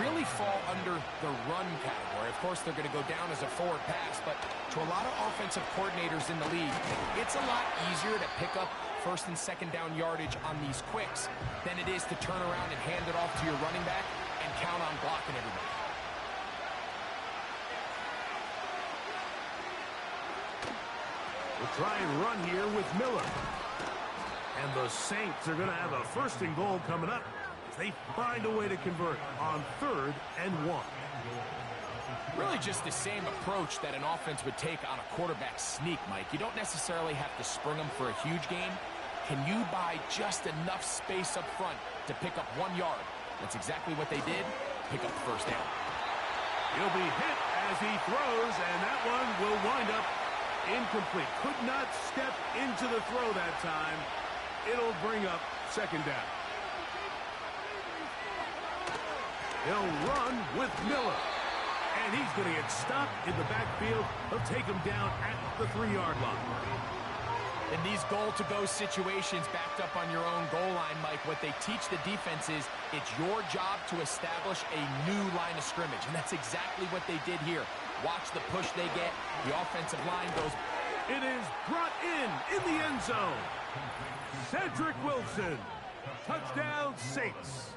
really fall under the run category. Of course, they're going to go down as a forward pass, but to a lot of offensive coordinators in the league, it's a lot easier to pick up first and second down yardage on these quicks than it is to turn around and hand it off to your running back and count on blocking everybody. We'll try and run here with Miller. And the Saints are going to have a 1st and goal coming up as they find a way to convert on 3rd and 1. Really just the same approach that an offense would take on a quarterback sneak, Mike. You don't necessarily have to spring them for a huge gain. Can you buy just enough space up front to pick up 1 yard? That's exactly what they did. Pick up the first down. He'll be hit as he throws, and that one will wind up incomplete. Could not step into the throw that time. It'll bring up second down. He'll run with Miller. And he's going to get stopped in the backfield. He'll take him down at the 3-yard line. In these goal-to-go situations backed up on your own goal line, Mike, what they teach the defense is it's your job to establish a new line of scrimmage. And that's exactly what they did here. Watch the push they get. The offensive line goes. It is brought in the end zone. Cedric Wilson. Touchdown, Saints.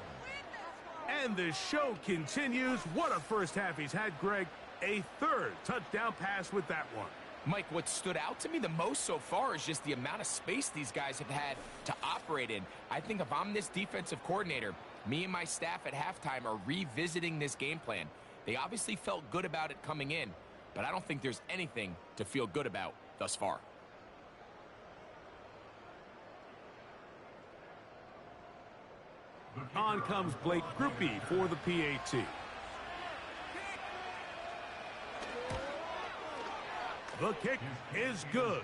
And the show continues. What a first half he's had, Greg. A 3rd touchdown pass with that one. Mike, what stood out to me the most so far is just the amount of space these guys have had to operate in. I think if I'm this defensive coordinator, me and my staff at halftime are revisiting this game plan. They obviously felt good about it coming in, but I don't think there's anything to feel good about thus far. On comes Blake Groupie for the PAT. The kick is good.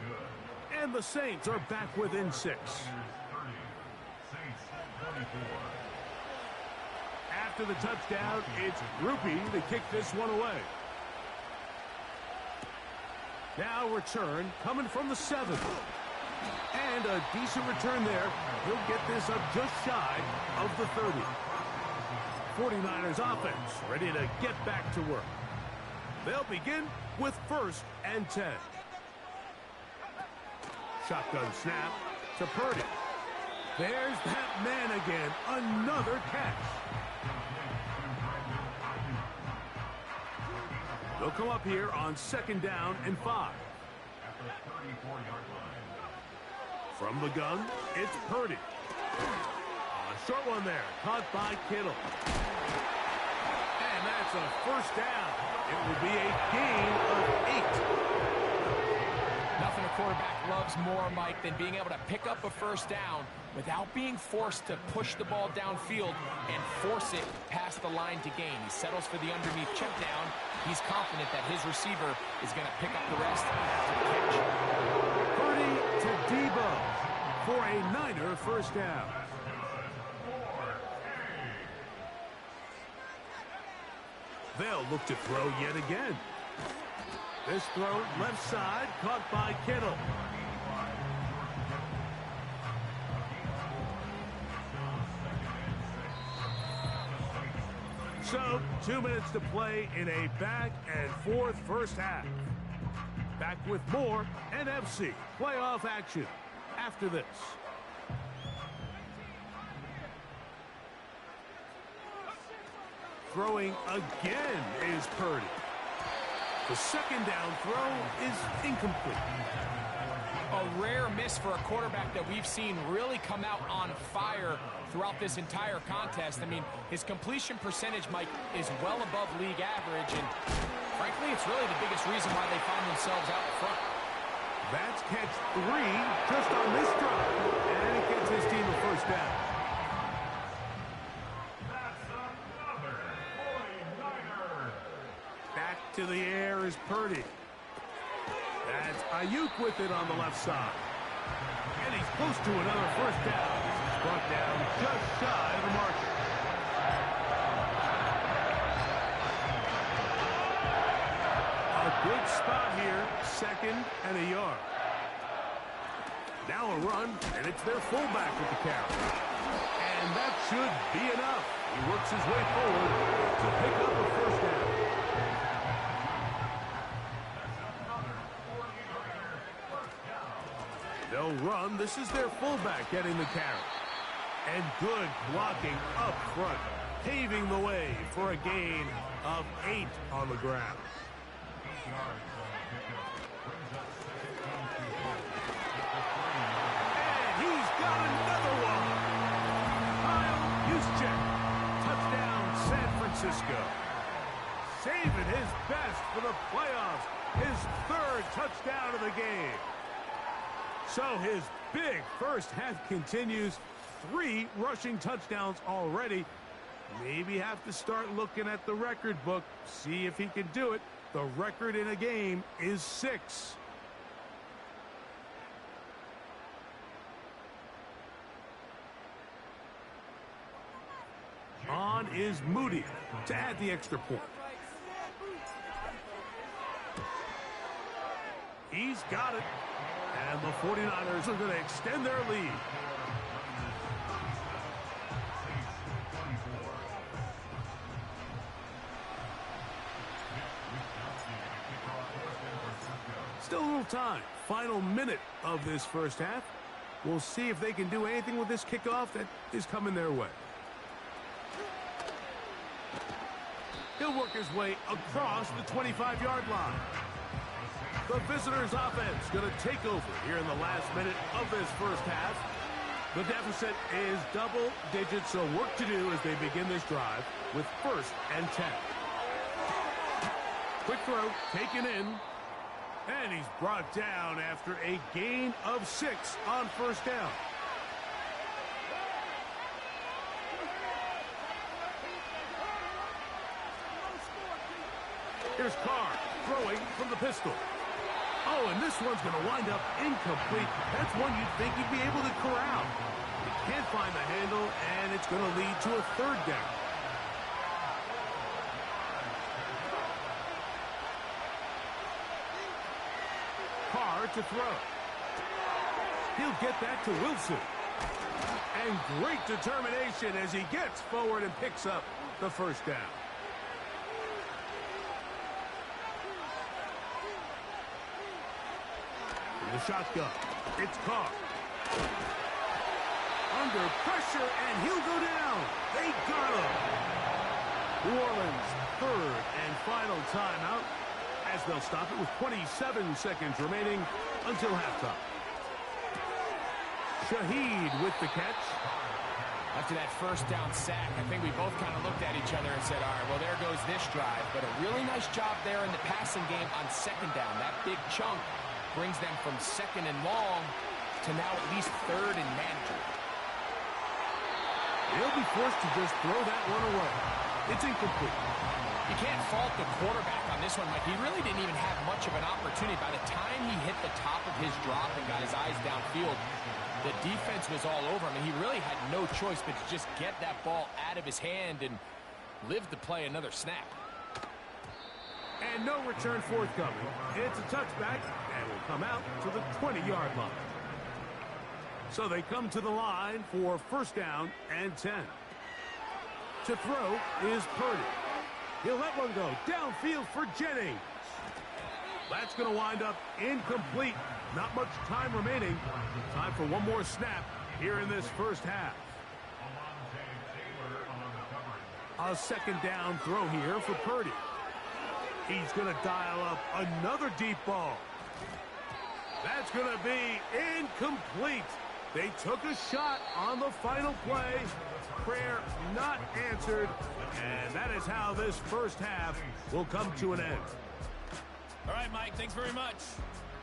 And the Saints are back within 6. After the touchdown, it's Groupie to kick this one away. Now return coming from the 7. And a decent return there. He'll get this up just shy of the 30. 49ers offense ready to get back to work. They'll begin with 1st and 10. Shotgun snap to Purdy. There's that man again. Another catch. They'll come up here on 2nd down and 5. From the gun, it's Purdy. A short one there, caught by Kittle. And that's a 1st down. It will be a gain of 8. Nothing a quarterback loves more, Mike, than being able to pick up a 1st down without being forced to push the ball downfield and force it past the line to gain. He settles for the underneath check down. He's confident that his receiver is going to pick up the rest after the catch. Purdy to Debo for a Niner 1st down. They'll look to throw yet again. This throw left side, caught by Kittle. So, 2 minutes to play in a back and forth 1st half. Back with more NFC playoff action after this. Throwing again is Purdy. The 2nd down throw is incomplete. A rare miss for a quarterback that we've seen really come out on fire throughout this entire contest. I mean, his completion percentage, Mike, is well above league average, and frankly, it's really the biggest reason why they find themselves out in front. That's catch 3 just on this drive, and it gets his team a 1st down. Back to the air is Purdy. That's Ayuk with it on the left side. And he's close to another 1st down. He's brought down just shy of the marker. A good spot here, 2nd and a yard. Now a run, and it's their fullback with the carry. And that should be enough. He works his way forward to pick up a 1st down. They'll run. This is their fullback getting the carry. And good blocking up front, paving the way for a gain of 8 on the ground. And he's got another one. Kyle Juszczyk. Touchdown, San Francisco. Saving his best for the playoffs. His 3rd touchdown of the game. So his big 1st half continues. 3 rushing touchdowns already. Maybe have to start looking at the record book, see if he can do it. The record in a game is 6. On is Moody to add the extra point. He's got it. And the 49ers are going to extend their lead. Still a little time. Final minute of this 1st half. We'll see if they can do anything with this kickoff that is coming their way. He'll work his way across the 25-yard line. The visitors' offense going to take over here in the last minute of this 1st half. The deficit is double digits, so work to do as they begin this drive with 1st and 10. Quick throw, taken in, and he's brought down after a gain of 6 on 1st down. Here's Carr throwing from the pistol. Oh, and this one's going to wind up incomplete. That's one you'd think he'd be able to corral. He can't find the handle, and it's going to lead to a third down. Carr to throw. He'll get that to Wilson. And great determination as he gets forward and picks up the first down. In the shotgun, it's Carr. Under pressure, and he'll go down. They got him. New Orleans' third and final timeout, as they'll stop it with 27 seconds remaining until halftime. Shaheed with the catch. After that first down sack, I think we both kind of looked at each other and said, all right, well, there goes this drive. But a really nice job there in the passing game on second down. That big chunk brings them from second and long to now at least third and manageable. He'll be forced to just throw that one away. It's incomplete. You can't fault the quarterback on this one, Mike. He really didn't even have much of an opportunity. By the time he hit the top of his drop and got his eyes downfield, the defense was all over him, and he really had no choice but to just get that ball out of his hand and live to play another snap. And no return forthcoming. It's a touchback, and will come out to the 20-yard line. So they come to the line for first down and 10. To throw is Purdy. He'll let one go downfield for Jennings. That's going to wind up incomplete. Not much time remaining. Time for one more snap here in this first half. A second down throw here for Purdy. He's going to dial up another deep ball. That's going to be incomplete. They took a shot on the final play. Prayer not answered. And that is how this first half will come to an end. All right, Mike, thanks very much.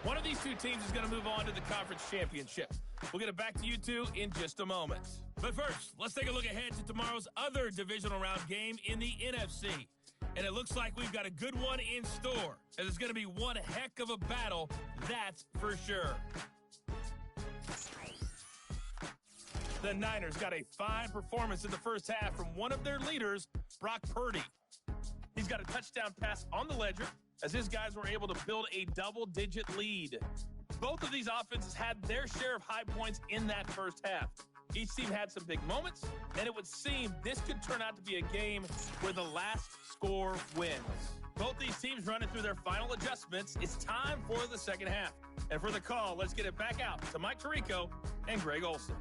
One of these two teams is going to move on to the conference championship. We'll get it back to you two in just a moment. But first, let's take a look ahead to tomorrow's other divisional round game in the NFC. And it looks like we've got a good one in store, as it's going to be one heck of a battle, that's for sure. The Niners got a fine performance in the first half from one of their leaders, Brock Purdy. He's got a touchdown pass on the ledger, as his guys were able to build a double-digit lead. Both of these offenses had their share of high points in that first half. Each team had some big moments, and it would seem this could turn out to be a game where the last score wins. Both these teams running through their final adjustments. It's time for the second half. And for the call, let's get it back out to Mike Tirico and Greg Olson.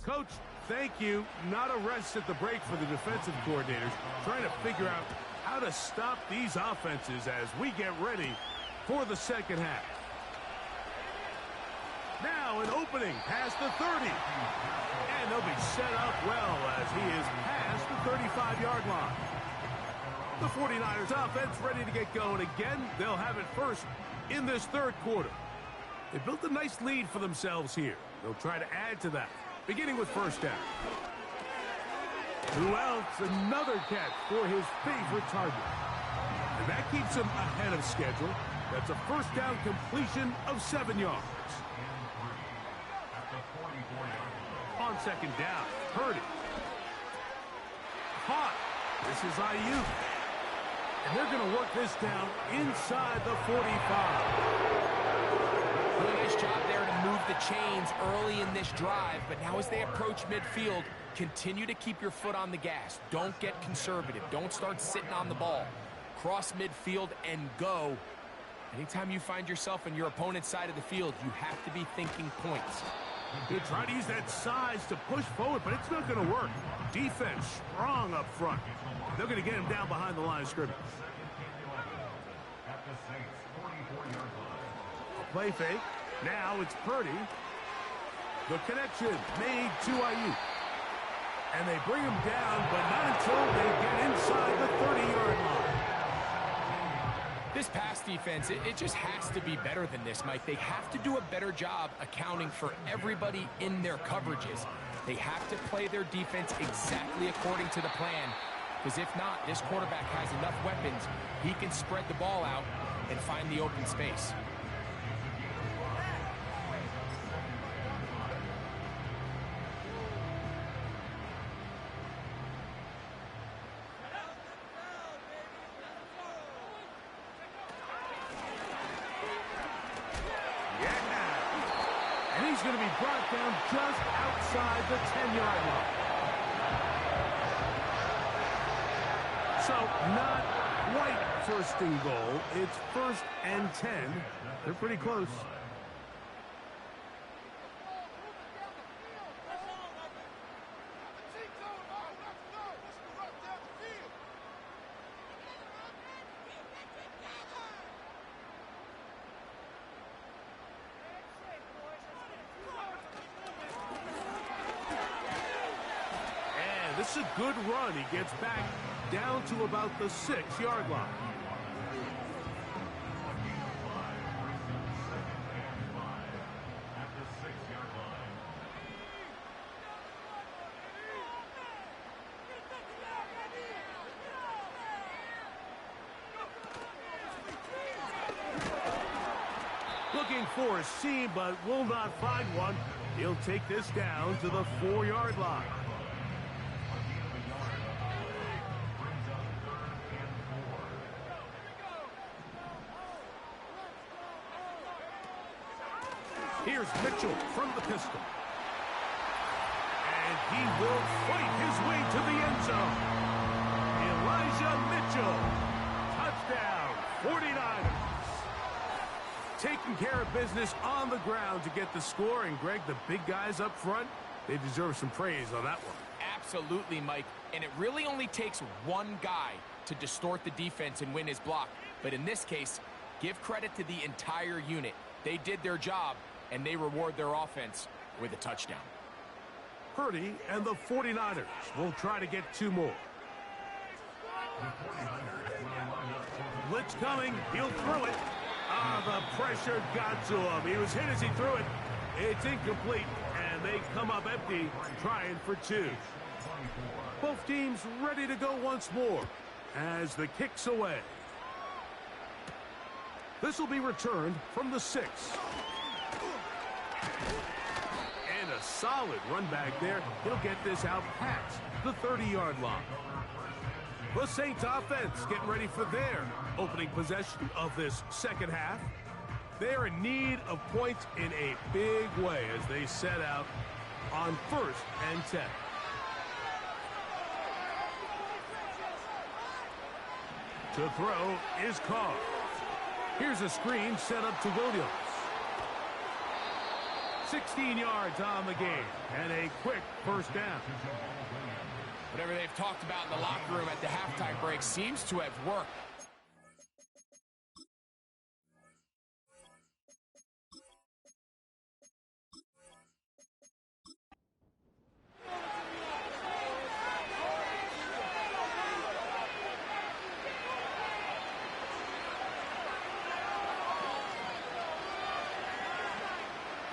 Coach, thank you. Not a rest at the break for the defensive coordinators, trying to figure out how to stop these offenses as we get ready for the second half. Now an opening past the 30. And they'll be set up well as he is past the 35-yard line. The 49ers offense ready to get going again. They'll have it first in this third quarter. They built a nice lead for themselves here. They'll try to add to that, beginning with first down. Who else? Another catch for his favorite target. And that keeps him ahead of schedule. That's a first down completion of 7 yards. On second down, Purdy. Caught. This is Ayuk. And they're going to work this down inside the 45. Really nice job there to move the chains early in this drive, but now as they approach midfield, continue to keep your foot on the gas. Don't get conservative. Don't start sitting on the ball. Cross midfield and go. Anytime you find yourself on your opponent's side of the field, you have to be thinking points. They try to use that size to push forward, but it's not going to work. Defense strong up front. They're going to get him down behind the line of scrimmage. A play fake. Now it's Purdy. The connection made to Ayuk. And they bring him down, but not until they get inside the 30-yard line. This This pass defense, it just has to be better than this, Mike. They have to do a better job accounting for everybody in their coverages. They have to play their defense exactly according to the plan, because if not, this quarterback has enough weapons. He can spread the ball out and find the open space. And he's going to be brought down just outside the 10-yard line. So not quite first and goal. It's 1st and 10. They're pretty close. This is a good run. He gets back down to about the 6-yard line. Looking for a seam, but will not find one. He'll take this down to the 4-yard line. Here's Mitchell from the pistol. And he will fight his way to the end zone. Elijah Mitchell. Touchdown, 49ers. Taking care of business on the ground to get the score. And, Greg, the big guys up front, they deserve some praise on that one. Absolutely, Mike. And it really only takes one guy to distort the defense and win his block. But in this case, give credit to the entire unit. They did their job, and they reward their offense with a touchdown. Purdy and the 49ers will try to get 2 more. Blitz coming. He'll throw it. The pressure got to him. He was hit as he threw it. It's incomplete, and they come up empty, trying for 2. Both teams ready to go once more as the kick's away. This will be returned from the 6. And a solid run back there. He'll get this out past the 30-yard line. The Saints offense getting ready for their opening possession of this second half. They're in need of points in a big way as they set out on 1st and 10. To throw is Carr. Here's a screen set up to Williams. 16 yards on the game and a quick first down. Whatever they've talked about in the locker room at the halftime break seems to have worked.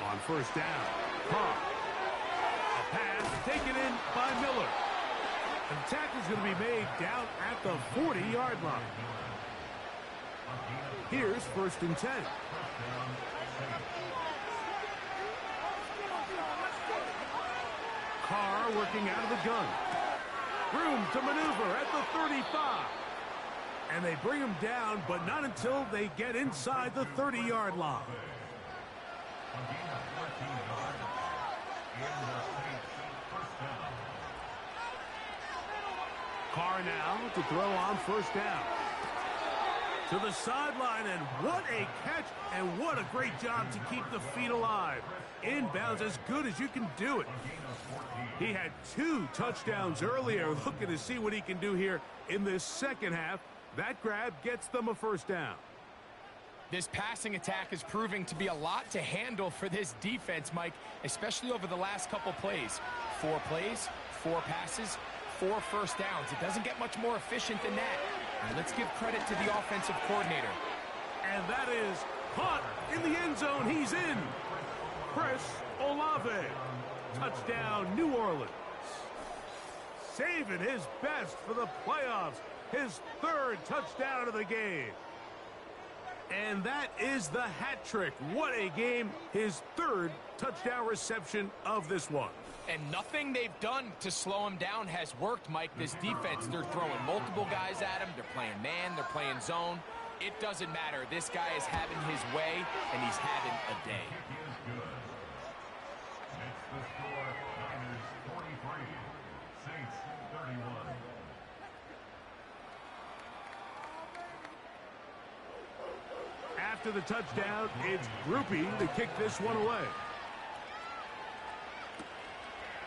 On first down, Carr. A pass taken in by Miller. The tackle's going to be made down at the 40-yard line. Here's 1st and 10. Carr working out of the gun. Room to maneuver at the 35. And they bring him down, but not until they get inside the 30-yard line. Carr now to throw on first down. To the sideline, and what a catch, and what a great job to keep the feet alive. Inbounds as good as you can do it. He had 2 touchdowns earlier, looking to see what he can do here in this second half. That grab gets them a first down. This passing attack is proving to be a lot to handle for this defense, Mike, especially over the last couple plays. 4 plays, 4 passes, 4 first downs. It doesn't get much more efficient than that. And let's give credit to the offensive coordinator. Caught in the end zone. He's in. Chris Olave. Touchdown, New Orleans. Saving his best for the playoffs. His third touchdown of the game. And that is the hat trick. What a game. His third touchdown reception of this one. And nothing they've done to slow him down has worked, Mike. This defense, they're throwing multiple guys at him. They're playing man. They're playing zone. It doesn't matter. This guy is having his way, and he's having a day. After the touchdown, it's Groupie to kick this one away.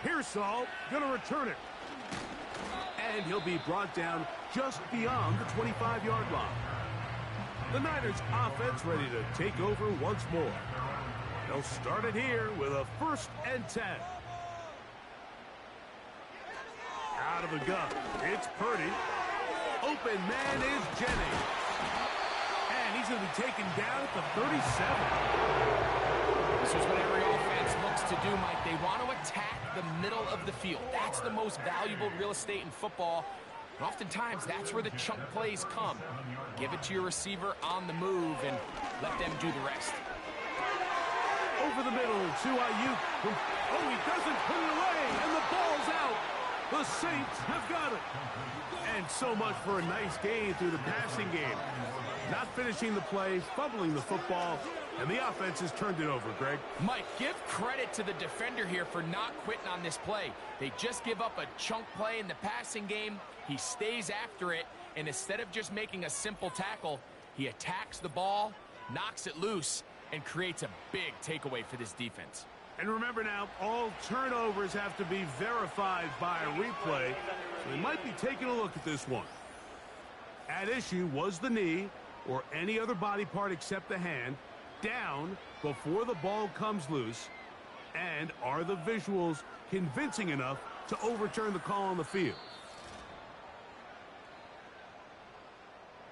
Pearsall going to return it. And he'll be brought down just beyond the 25-yard line. The Niners offense ready to take over once more. They'll start it here with a 1st and 10. Out of the gun, it's Purdy. Open man is Jennings. And he's going to be taken down at the 37. This is what every offense looks to do, Mike. They want to attack the middle of the field. That's the most valuable real estate in football. And oftentimes, that's where the chunk plays come. Give it to your receiver on the move and let them do the rest. Over the middle to Ayuk. Oh, he doesn't put it away, and the ball's out. The Saints have got it. And so much for a nice gain through the passing game. Not finishing the play, fumbling the football, and the offense has turned it over, Greg. Mike, give credit to the defender here for not quitting on this play. They just give up a chunk play in the passing game. He stays after it, and instead of just making a simple tackle, he attacks the ball, knocks it loose, and creates a big takeaway for this defense. And remember now, all turnovers have to be verified by a replay, so they might be taking a look at this one. At issue was the knee, or any other body part except the hand, down before the ball comes loose, and are the visuals convincing enough to overturn the call on the field?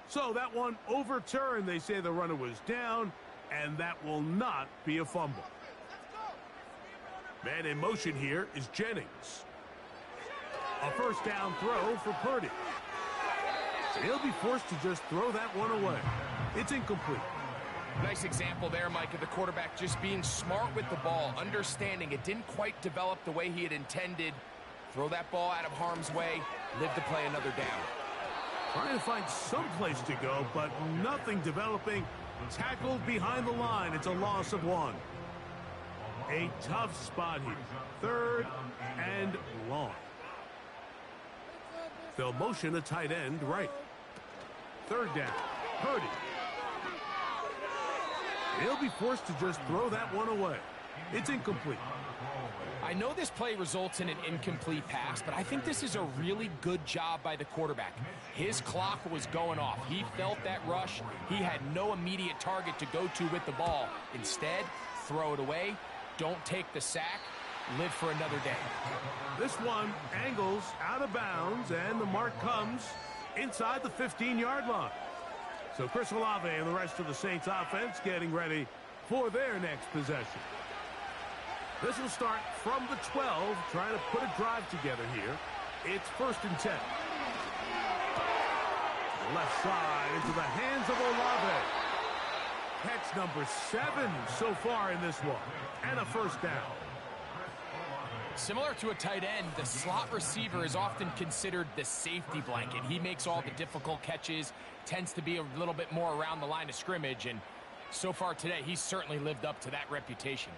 So that one overturned. They say the runner was down, and that will not be a fumble. Man in motion here is Jennings. A 1st down throw for Purdy. He'll be forced to just throw that one away. It's incomplete. Nice example there, Mike, of the quarterback just being smart with the ball, understanding it didn't quite develop the way he had intended. Throw that ball out of harm's way, live to play another down. Trying to find some place to go, but nothing developing. Tackled behind the line. It's a loss of 1. A tough spot here. 3rd and long. They'll motion a tight end right. 3rd down. Purdy. He'll be forced to just throw that one away. It's incomplete. I know this play results in an incomplete pass, but I think this is a really good job by the quarterback. His clock was going off. He felt that rush. He had no immediate target to go to with the ball. Instead, throw it away. Don't take the sack. Live for another day. This one angles out of bounds, and the mark comes inside the 15-yard line. So Chris Olave and the rest of the Saints offense getting ready for their next possession. This will start from the 12, trying to put a drive together here. It's 1st and 10. Left side into the hands of Olave. Catch number 7 so far in this one, and a 1st down. Similar to a tight end, the slot receiver is often considered the safety blanket. He makes all the difficult catches, tends to be a little bit more around the line of scrimmage, and so far today, he's certainly lived up to that reputation.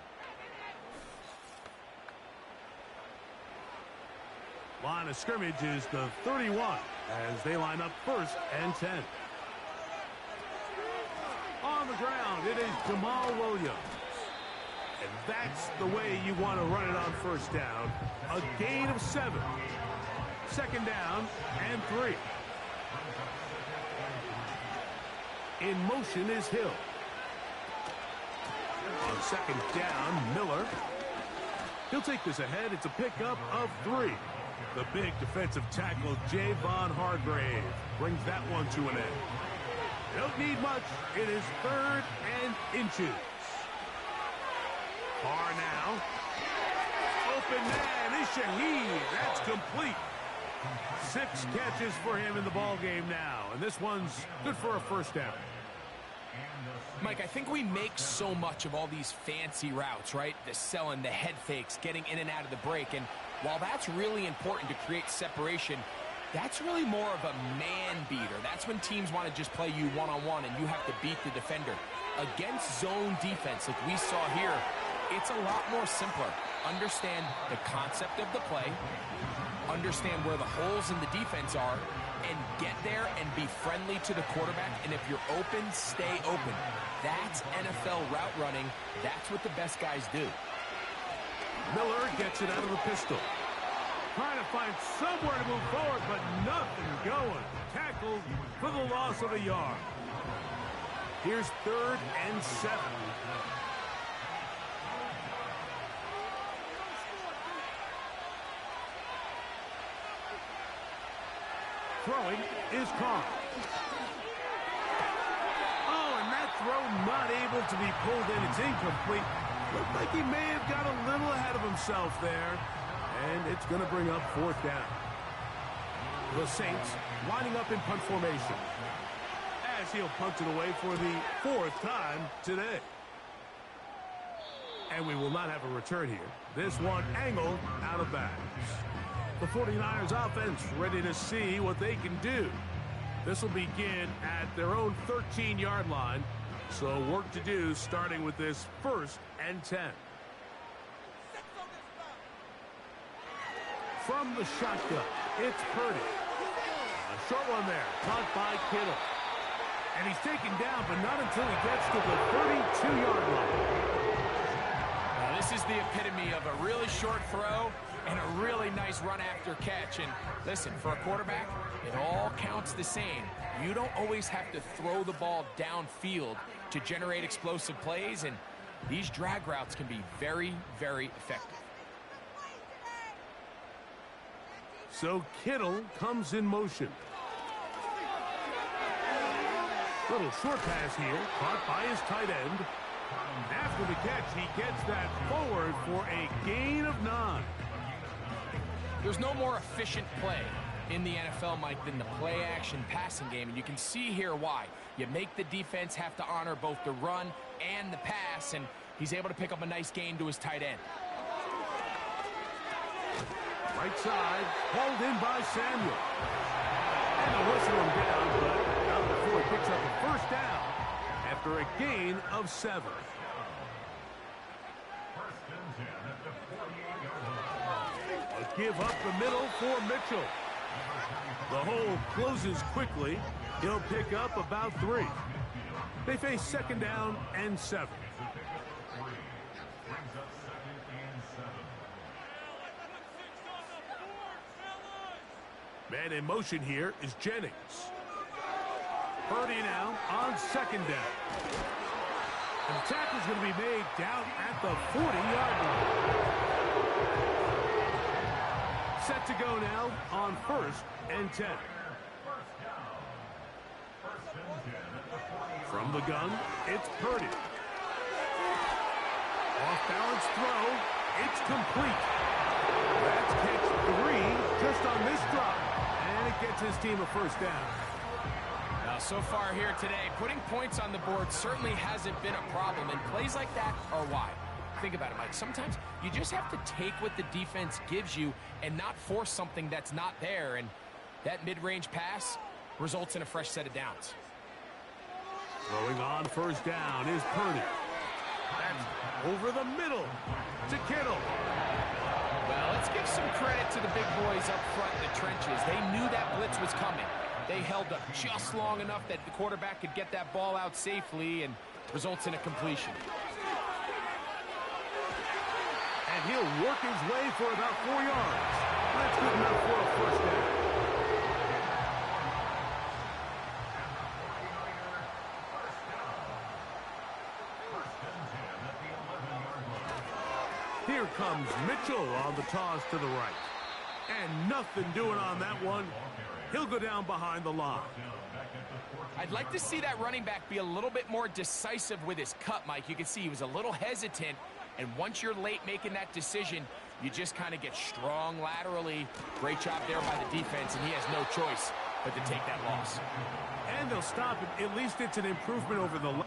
Line of scrimmage is the 31 as they line up 1st and 10. On the ground, it is Jamal Williams. And that's the way you want to run it on 1st down. A gain of 7. 2nd down and 3. In motion is Hill. On 2nd down, Miller. He'll take this ahead. It's a pickup of 3. The big defensive tackle, Javon Hargrave, brings that one to an end. Don't need much. It is 3rd and inches. Far now. Open man is Shaheed. That's complete. 6 catches for him in the ball game now, and this one's good for a first down. Mike, I think we make so much of all these fancy routes, right? The selling, the head fakes, getting in and out of the break. And while that's really important to create separation, that's really more of a man beater. That's when teams want to just play you one-on-one and you have to beat the defender. Against zone defense, like we saw here, it's a lot more simpler. Understand the concept of the play, understand where the holes in the defense are, and get there and be friendly to the quarterback. And if you're open, stay open. That's NFL route running. That's what the best guys do. Miller gets it out of the pistol. Trying to find somewhere to move forward, but nothing going. Tackled for the loss of a yard. Here's 3rd and 7. Throwing is Carr. Oh, and that throw not able to be pulled in. It's incomplete. Looked like he may have got a little ahead of himself there. And it's going to bring up 4th down. The Saints lining up in punt formation, as he'll punt it away for the 4th time today. And we will not have a return here. This one angled out of bounds. The 49ers offense ready to see what they can do. This will begin at their own 13-yard line. So work to do starting with this 1st and 10. From the shotgun, it's Purdy. A short one there, caught by Kittle. And he's taken down, but not until he gets to the 32-yard line. Now, this is the epitome of a really short throw and a really nice run after catch. And listen, for a quarterback, it all counts the same. You don't always have to throw the ball downfield to generate explosive plays, and these drag routes can be very, very effective. So Kittle comes in motion. Little short pass here, caught by his tight end. After the catch, he gets that forward for a gain of 9. There's no more efficient play in the NFL, Mike, than the play-action passing game, and you can see here why. You make the defense have to honor both the run and the pass, and he's able to pick up a nice gain to his tight end. Right side, hauled in by Samuel. And they'll whistle him down, but not before he picks up a first down after a gain of 7. A give up the middle for Mitchell. The hole closes quickly. He'll pick up about 3. They face 2nd down and 7. Man in motion here is Jennings. Purdy now on 2nd down. And the tackle's going to be made down at the 40-yard line. Set to go now on 1st and 10. From the gun, it's Purdy. Off-balance throw. It's complete. That's catch 3 just on this drive. And it gets his team a first down. Now, so far here today, putting points on the board certainly hasn't been a problem, and plays like that are why. Think about it, Mike. Sometimes you just have to take what the defense gives you and not force something that's not there, and that mid-range pass results in a fresh set of downs. Throwing on first down is Purdy. That's over the middle to Kittle. Well, let's give some credit to the big boys up front in the trenches. They knew that blitz was coming. They held up just long enough that the quarterback could get that ball out safely, and results in a completion. And he'll work his way for about 4 yards. That's good enough for a first down. Here comes Mitchell on the toss to the right. And nothing doing on that one. He'll go down behind the line. I'd like to see that running back be a little bit more decisive with his cut, Mike. You can see he was a little hesitant, and once you're late making that decision, you just kind of get strong laterally. Great job there by the defense, and he has no choice but to take that loss. And they'll stop it. At least it's an improvement over the...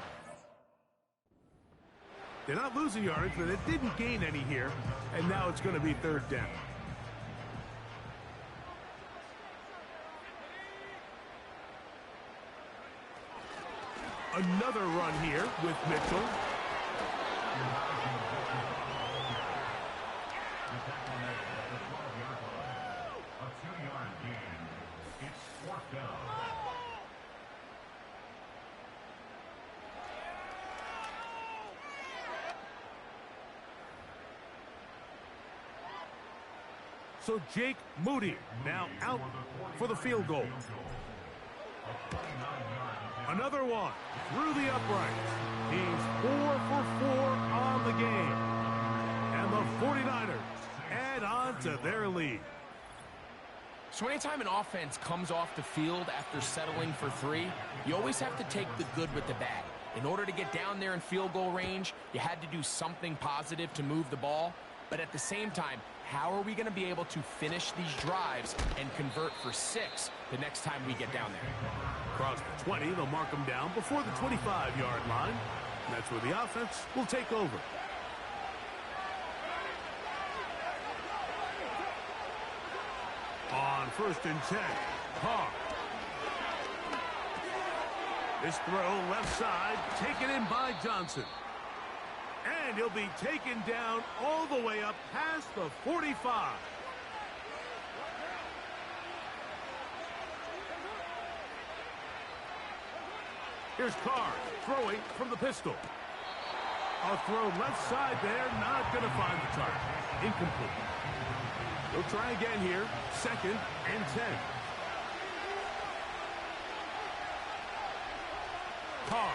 They're not losing yardage, but it didn't gain any here, and now it's going to be third down. Another run here with Mitchell. So Jake Moody now out for the field goal. Another one through the uprights. He's 4 for 4 on the game. And the 49ers add on to their lead. So anytime an offense comes off the field after settling for 3, you always have to take the good with the bad. In order to get down there in field goal range, you had to do something positive to move the ball. But at the same time, how are we going to be able to finish these drives and convert for 6 the next time we get down there? Across the 20, they'll mark them down before the 25-yard line. And that's where the offense will take over. On 1st and 10, Carr. This throw left side, taken in by Johnson. And he'll be taken down all the way up past the 45. Here's Carr throwing from the pistol. A throw left side there, not going to find the target. Incomplete. We'll try again here. 2nd and 10. Carr.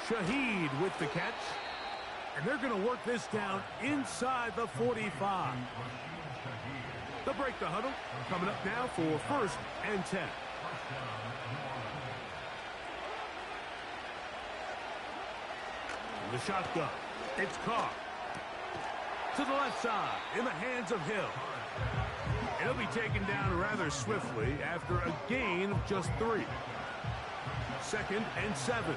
Shaheed with the catch. And they're going to work this down inside the 45. They'll break the huddle. Coming up now for 1st and 10. The shotgun. It's Carr. To the left side, in the hands of Hill. He'll be taken down rather swiftly after a gain of just 3. 2nd and 7.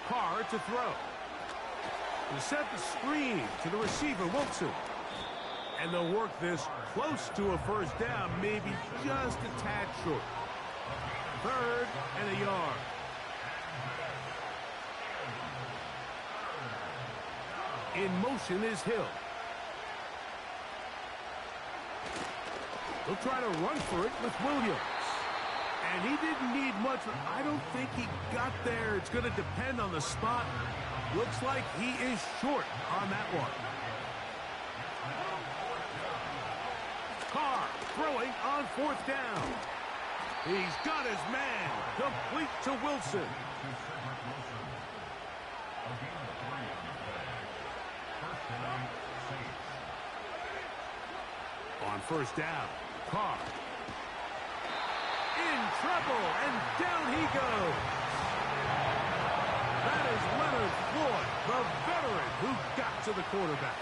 Carr to throw. To set the screen to the receiver, Wilson. And they'll work this close to a 1st down, maybe just a tad short. 3rd and a yard. In motion is Hill. He'll try to run for it with Williams. And he didn't need much. I don't think he got there. It's going to depend on the spot. Looks like he is short on that one. Carr throwing on 4th down. He's got his man. Complete to Wilson. On 1st down, Carr. In trouble, and down he goes. That is Leonard Floyd, the veteran who got to the quarterback.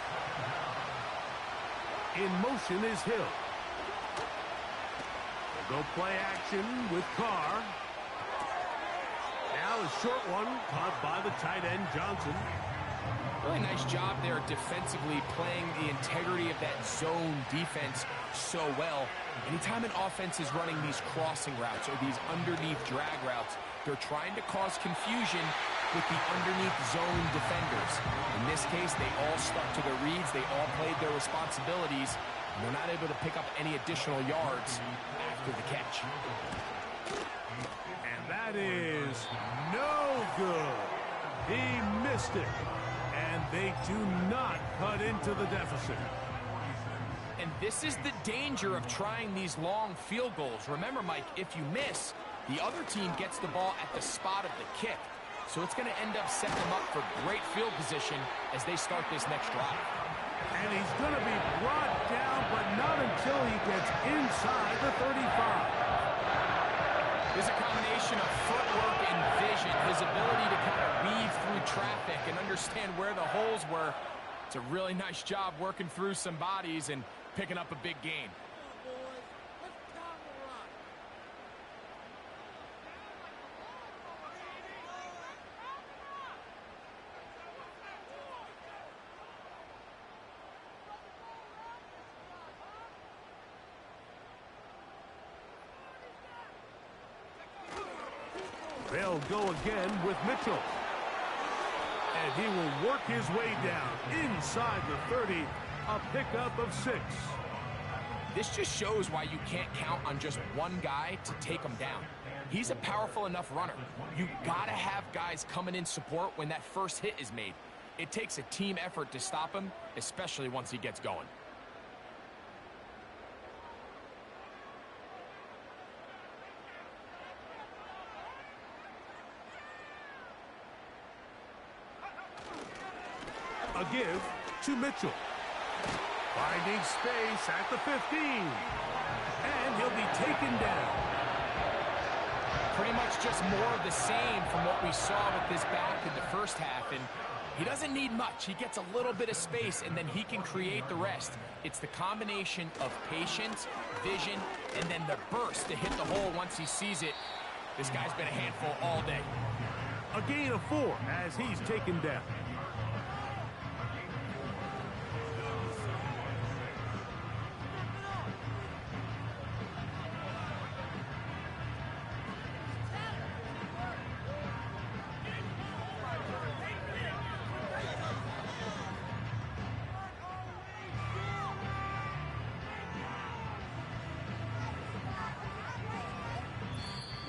In motion is Hill. They'll go play action with Carr. Now a short one caught by the tight end Johnson. Really nice job there defensively, playing the integrity of that zone defense so well. Anytime an offense is running these crossing routes or these underneath drag routes, they're trying to cause confusion with the underneath zone defenders. In this case, they all stuck to their reads. They all played their responsibilities. And they're not able to pick up any additional yards after the catch. And that is no good. He missed it. And they do not cut into the deficit. And this is the danger of trying these long field goals. Remember, Mike, if you miss, the other team gets the ball at the spot of the kick. So it's going to end up setting them up for great field position as they start this next drive. And he's going to be brought down, but not until he gets inside the 35. There's a combination of footwork and vision, his ability to kind of weave through traffic and understand where the holes were. It's a really nice job working through some bodies and picking up a big gain. They'll go again with Mitchell. And he will work his way down inside the 30, a pickup of 6. This just shows why you can't count on just one guy to take him down. He's a powerful enough runner. You gotta have guys coming in support when that first hit is made. It takes a team effort to stop him, especially once he gets going. A give to Mitchell. Finding space at the 15. And he'll be taken down. Pretty much just more of the same from what we saw with this back in the first half. And he doesn't need much. He gets a little bit of space, and then he can create the rest. It's the combination of patience, vision, and then the burst to hit the hole once he sees it. This guy's been a handful all day. A gain of 4 as he's taken down.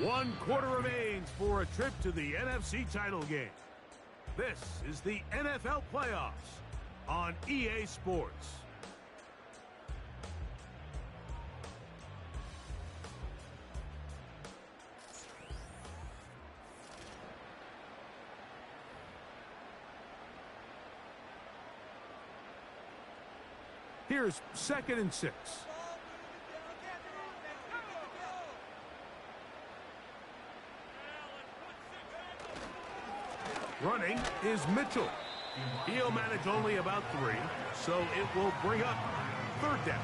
One quarter remains for a trip to the NFC title game. This is the NFL playoffs on EA Sports. Here's 2nd and 6. Running is Mitchell. He'll manage only about 3, so it will bring up 3rd down.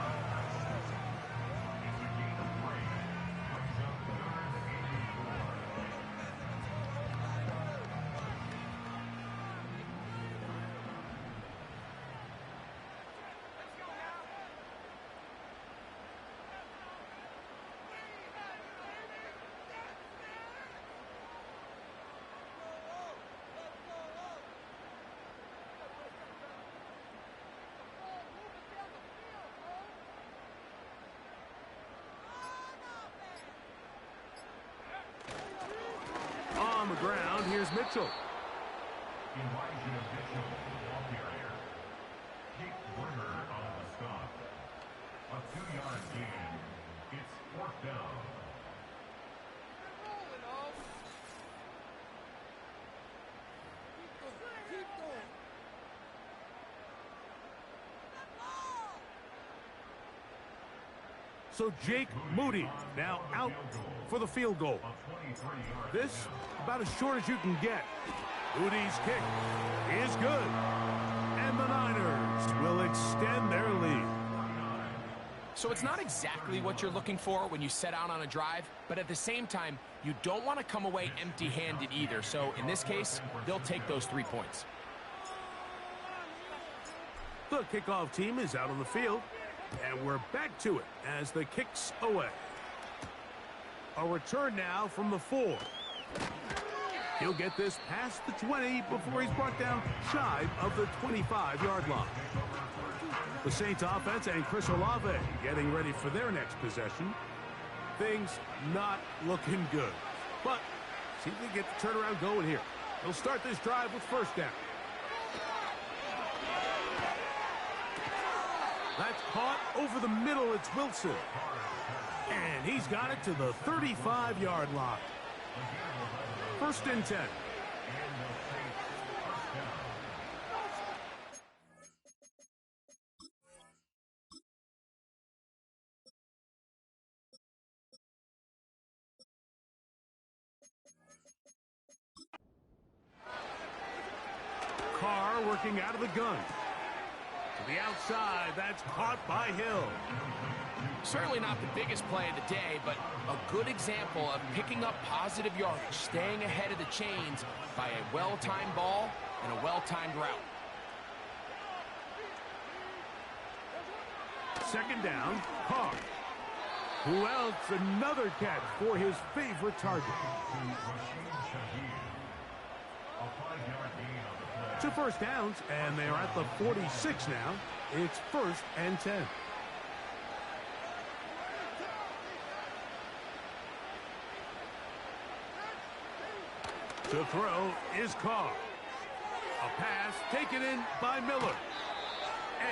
On the ground, here's Mitchell. A 2-yard gain. It's 4th down. So Jake Moody now out for the field goal. This about as short as you can get. Moody's kick is good. And the Niners will extend their lead. So it's not exactly what you're looking for when you set out on a drive, but at the same time, you don't want to come away empty-handed either. So in this case, they'll take those 3 points. The kickoff team is out on the field. And we're back to it as the kick's away. A return now from the 4. He'll get this past the 20 before he's brought down shy of the 25-yard line. The Saints offense and Chris Olave getting ready for their next possession. Things not looking good. But see if they get the turnaround going here. They'll start this drive with 1st down. That's caught over the middle. It's Wilson. And he's got it to the 35-yard line. 1st and 10. working out of the gun. To the outside, that's caught by Hill. Certainly not the biggest play of the day, but a good example of picking up positive yardage, staying ahead of the chains by a well-timed ball and a well-timed route. Second down, Carr. Who else? Another catch for his favorite target. 2 first downs, and they are at the 46 now. It's 1st and 10. To throw is Carr. A pass taken in by Miller.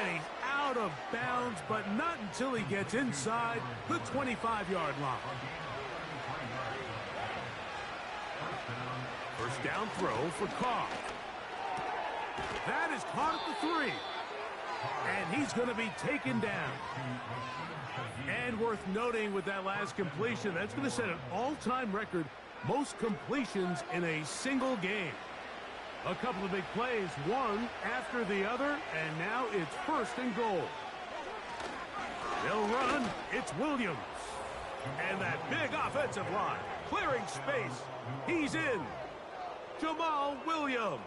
And he's out of bounds, but not until he gets inside the 25-yard line. First down throw for Carr. That is caught at the 3. And he's going to be taken down. And worth noting with that last completion, that's going to set an all-time record, most completions in a single game. A couple of big plays, one after the other, and now it's 1st and goal. They'll run. It's Williams. And that big offensive line, clearing space. He's in. Jamal Williams.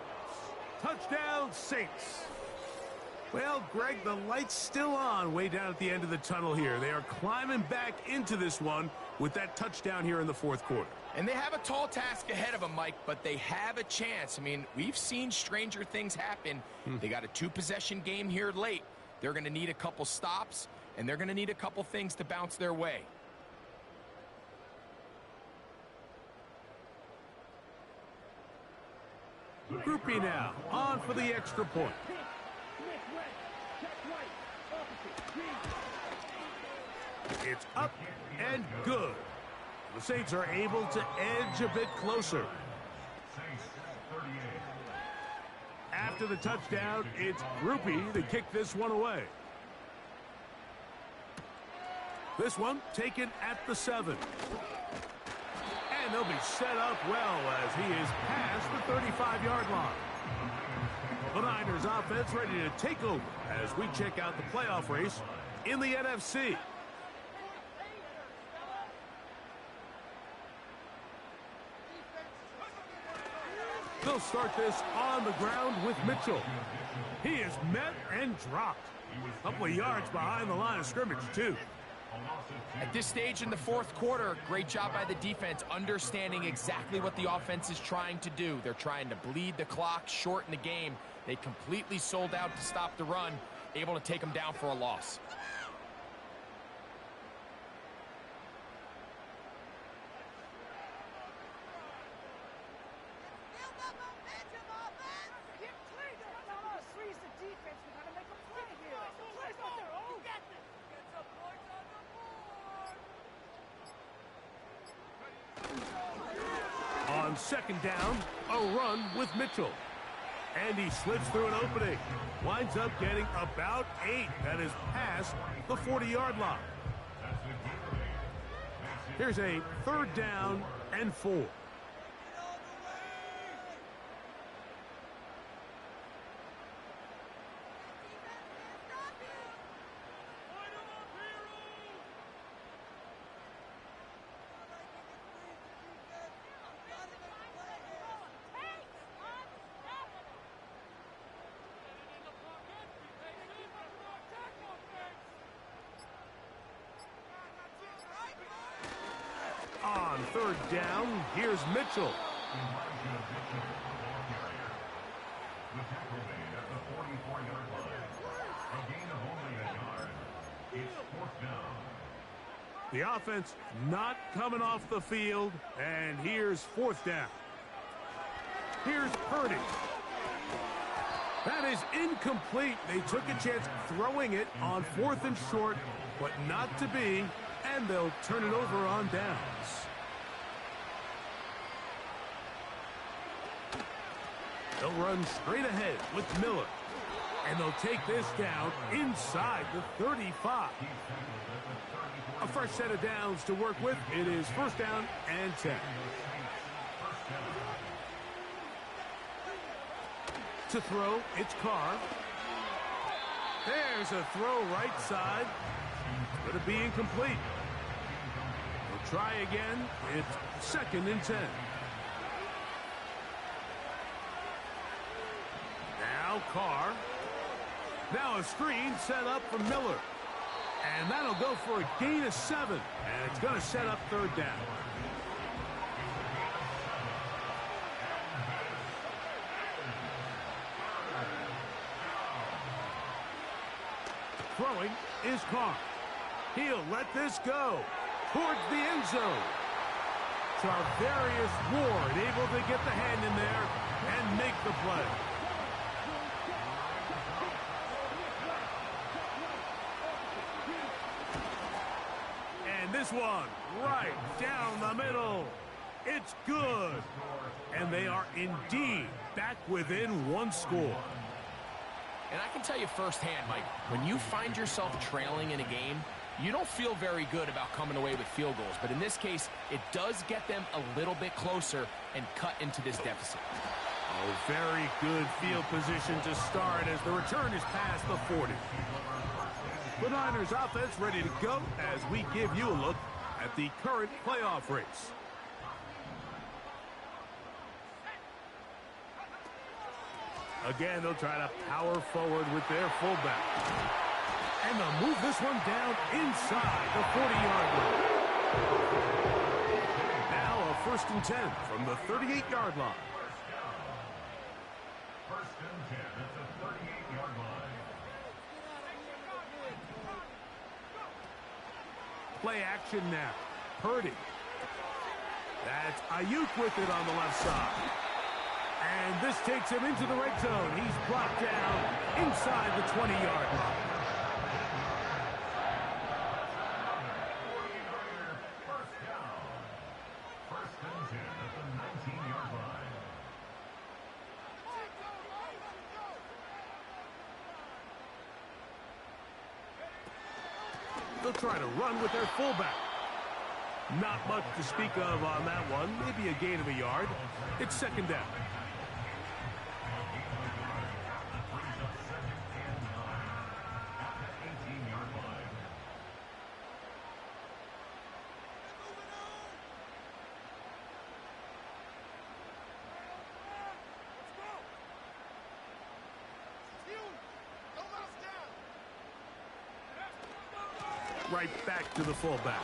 Touchdown, Saints. Well, Greg, the light's still on way down at the end of the tunnel here. They are climbing back into this one with that touchdown here in the 4th quarter. And they have a tall task ahead of them, Mike, but they have a chance. I mean, we've seen stranger things happen. They got a 2-possession game here late. They're going to need a couple stops, and they're going to need a couple things to bounce their way. Groupie now, on for the extra point. It's up and good. The Saints are able to edge a bit closer. After the touchdown, it's Groupie to kick this one away. This one taken at the 7. And they'll be set up well as he is past the 35-yard line. The Niners offense ready to take over as we check out the playoff race in the NFC. They'll start this on the ground with Mitchell. He is met and dropped. A couple of yards behind the line of scrimmage, too. At this stage in the 4th quarter, great job by the defense understanding exactly what the offense is trying to do. They're trying to bleed the clock, shorten the game. They completely sold out to stop the run, able to take them down for a loss. On second down, a run with Mitchell. And he slips through an opening. Winds up getting about 8. That is past the 40-yard line. Here's a 3rd down and 4. On 3rd down, here's Mitchell. The tackle made at the 44-yard line. A gain of only a yard. It's 4th down. The offense not coming off the field, and here's 4th down. Here's Purdy. That is incomplete. They took a chance throwing it on 4th and short, but not to be, and they'll turn it over on downs. They'll run straight ahead with Miller. And they'll take this down inside the 35. A fresh set of downs to work with. It is 1st down and 10. to throw. It's Carr. There's a throw right side. Going to be incomplete. We'll try again. It's 2nd and 10. Now Carr. Now a screen set up for Miller. And that'll go for a gain of 7. And it's going to set up 3rd down. Throwing is Carr. He'll let this go towards the end zone. Tarvarius Ward able to get the hand in there and make the play. And this one right down the middle. It's good. And they are indeed back within 1 score. And I can tell you firsthand, Mike, when you find yourself trailing in a game, you don't feel very good about coming away with field goals. But in this case, it does get them a little bit closer and cut into this deficit. Oh, very good field position to start as the return is past the 40. The Niners offense ready to go as we give you a look at the current playoff race. Again, they'll try to power forward with their fullback. And they'll move this one down inside the 40-yard line. Now a 1st and 10 from the 38-yard line. 1st and 10 at the 38-yard line. Play action now. Purdy. That's Ayuk with it on the left side. And this takes him into the red zone. He's brought down inside the 20-yard line. First down. 1st and 10 at the 19-yard line. They'll try to run with their fullback. Not much to speak of on that one. Maybe a gain of a yard. It's 2nd down. Right back to the fullback.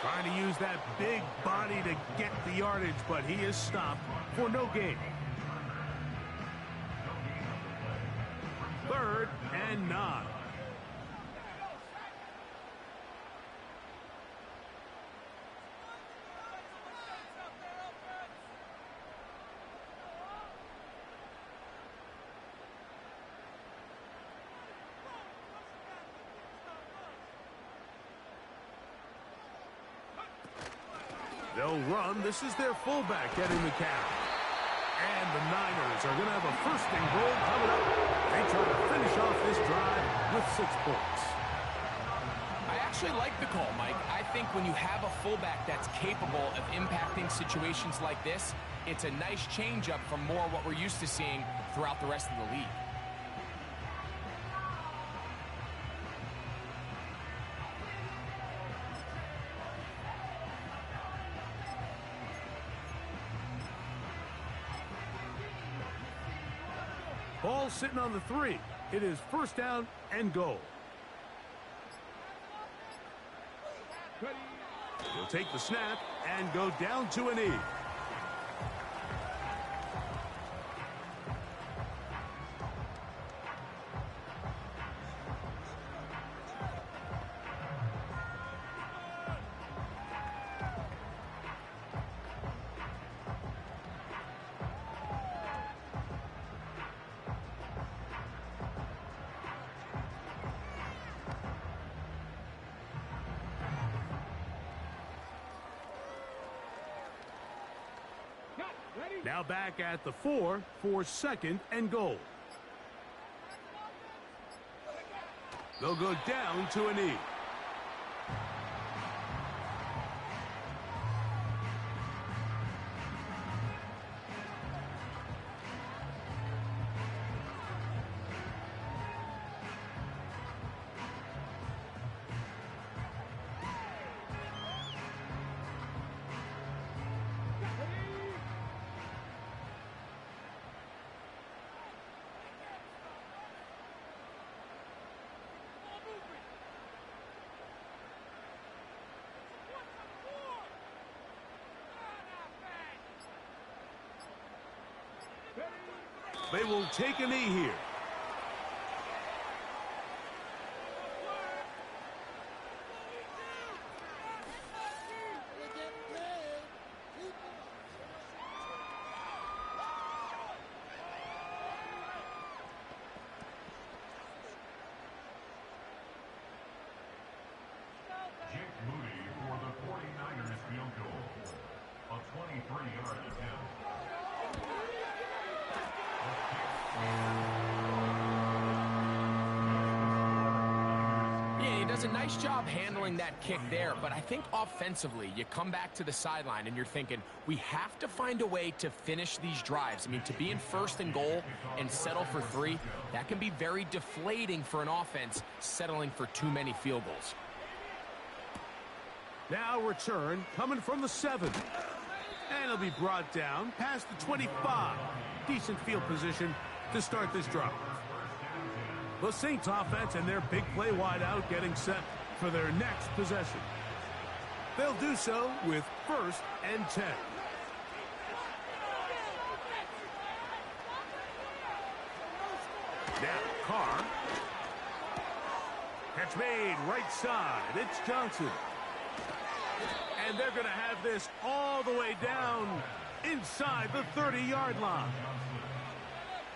Trying to use that big body to get the yardage, but he is stopped for no gain. 3rd and 9. They'll run. This is their fullback getting the count. And the Niners are going to have a 1st and goal coming up. They try to finish off this drive with 6 points. I actually like the call, Mike. I think when you have a fullback that's capable of impacting situations like this, it's a nice change-up from more what we're used to seeing throughout the rest of the league. Ball sitting on the 3. It is 1st down and goal. He'll take the snap and go down to a knee. Now back at the 4 for 2nd and goal. They'll go down to a knee. They will take a knee here. Does a nice job handling that kick there, but I think offensively, you come back to the sideline and you're thinking, we have to find a way to finish these drives. I mean, to be in first and goal and settle for 3, that can be very deflating for an offense settling for too many field goals. Now return coming from the 7. And it'll be brought down past the 25. Decent field position to start this drive. The Saints offense and their big play wideout getting set for their next possession. They'll do so with 1st and 10. Now Carr. Catch made right side. It's Johnson. And they're going to have this all the way down inside the 30-yard line.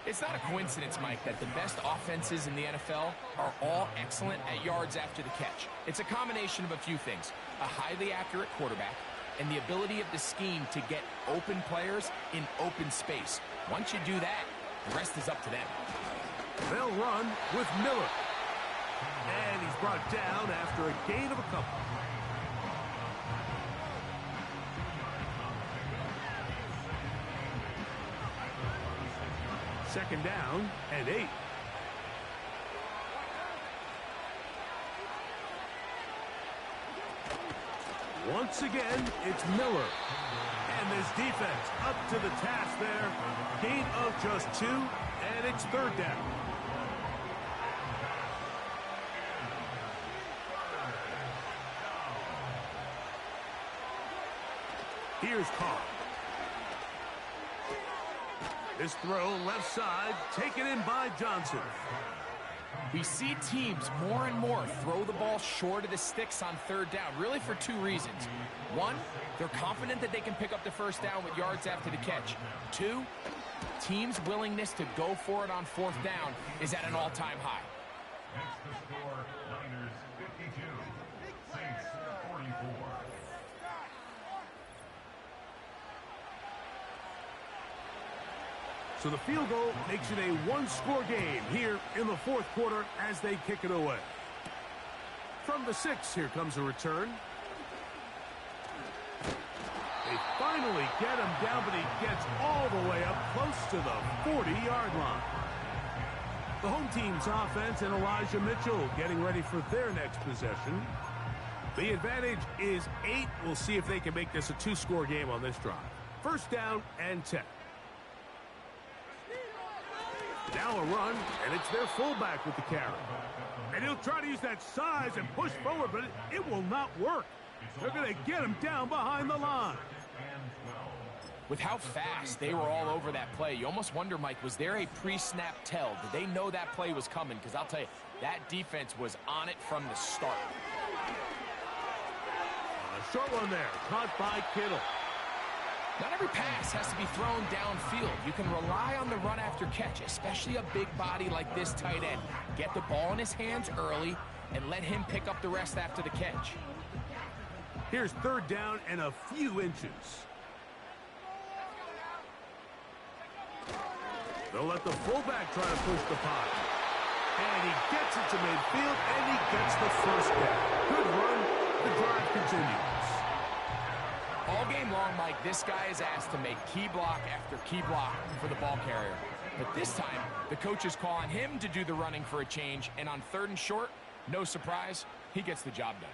It's not a coincidence, Mike, that the best offenses in the NFL are all excellent at yards after the catch. It's a combination of a few things: a highly accurate quarterback and the ability of the scheme to get open players in open space. Once you do that, the rest is up to them. They'll run with Miller. And he's brought down after a gain of a couple. Second down and 8. Once again, it's Miller. And this defense up to the task there. Gain of just 2, and it's 3rd down. Here's Carr. This throw left side taken in by Johnson. We see teams more and more throw the ball short of the sticks on 3rd down, really for 2 reasons. 1, they're confident that they can pick up the 1st down with yards after the catch. 2, teams' willingness to go for it on 4th down is at an all-time high. Next the score, Niners 52, Saints 44. So the field goal makes it a 1-score game here in the 4th quarter as they kick it away. From the 6, here comes a return. They finally get him down, but he gets all the way up close to the 40-yard line. The home team's offense and Elijah Mitchell getting ready for their next possession. The advantage is 8. We'll see if they can make this a 2-score game on this drive. 1st down and 10. Now a run, and it's their fullback with the carry. And he'll try to use that size and push forward, but it will not work. They're going to get him down behind the line. With how fast they were all over that play, you almost wonder, Mike, was there a pre-snap tell? Did they know that play was coming? Because I'll tell you, that defense was on it from the start. A short one there, caught by Kittle. Not every pass has to be thrown downfield. You can rely on the run after catch, especially a big body like this tight end. Get the ball in his hands early and let him pick up the rest after the catch. Here's 3rd down and a few inches. They'll let the fullback try to push the pile. And he gets it to midfield, and he gets the 1st down. Good run. The drive continues. All game long, Mike, this guy is asked to make key block after key block for the ball carrier. But this time, the coach is calling him to do the running for a change, and on 3rd and short, no surprise, he gets the job done.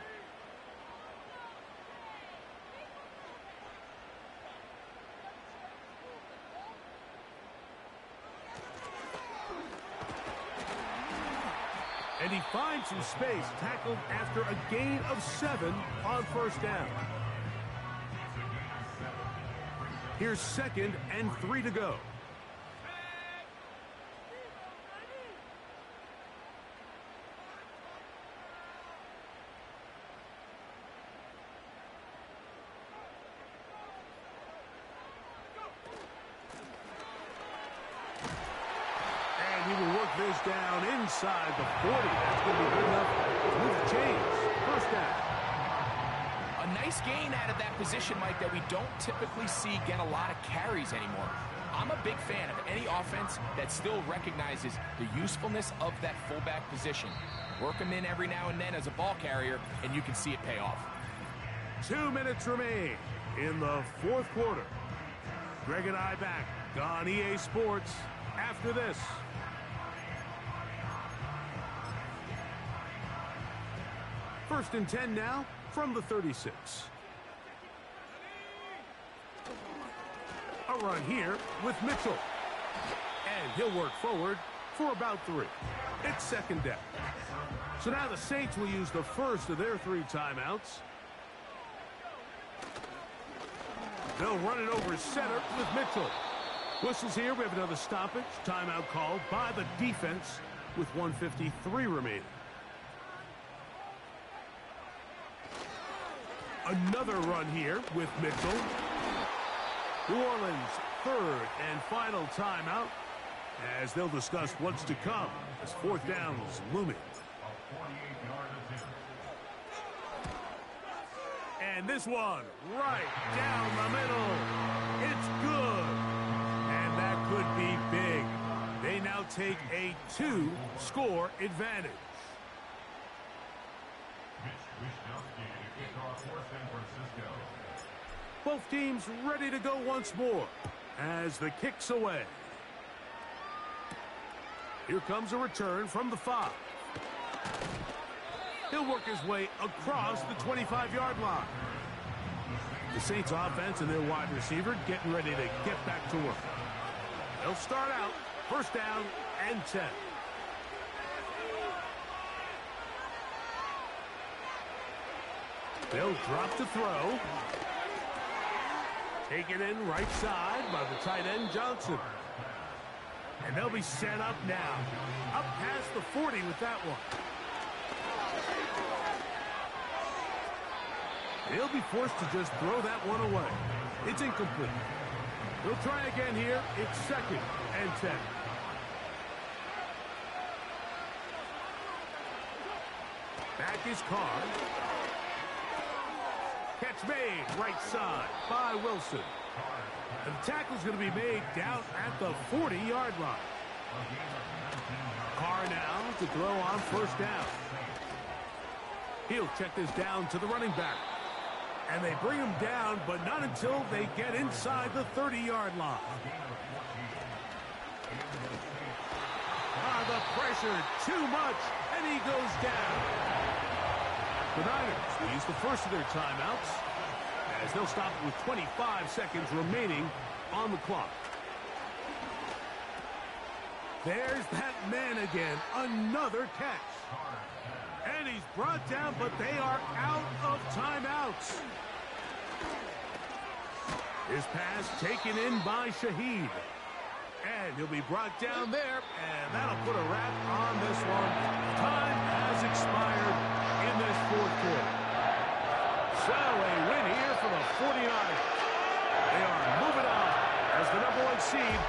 And he finds some space, tackled after a gain of 7 on 1st down. Here's 2nd and 3 to go. inside the 40. That's going to be good enough to move the chains. First down. A nice gain out of that position, Mike, that we don't typically see get a lot of carries anymore. I'm a big fan of any offense that still recognizes the usefulness of that fullback position. Work him in every now and then as a ball carrier, and you can see it pay off. 2 minutes remain in the fourth quarter. Greg and I back on EA Sports after this. First and 10 now from the 36. A run here with Mitchell. And he'll work forward for about 3. It's second down. So now the Saints will use the first of their 3 timeouts. They'll run it over center with Mitchell. Whistles here. We have another stoppage. Timeout called by the defense with 1:53 remaining. Another run here with Mitchell. New Orleans' third and final timeout as they'll discuss what's to come as fourth down is looming. And this one right down the middle. It's good. And that could be big. They now take a 2-score advantage. Both teams ready to go once more as the kick's away. Here comes a return from the 5. He'll work his way across the 25-yard line. The Saints offense and their wide receiver getting ready to get back to work. They'll start out first down and 10. They'll drop to throw. Taken in right side by the tight end Johnson. And they'll be set up now. Up past the 40 with that one. He'll be forced to just throw that one away. It's incomplete. He'll try again here. It's second and 10. Back is Carr. Catch made right side by Wilson. And the tackle's going to be made down at the 40-yard line. Carr now to throw on first down. He'll check this down to the running back. And they bring him down, but not until they get inside the 30-yard line. The pressure, too much, and he goes down. The Niners will use the first of their timeouts as they'll stop it with 25 seconds remaining on the clock. There's that man again, another catch. And he's brought down, but they are out of timeouts. His pass taken in by Shaheed. And he'll be brought down there, and that'll put a wrap on this one. Time has expired in this fourth quarter. So a win here for the 49ers. They are moving on as the #1 seed.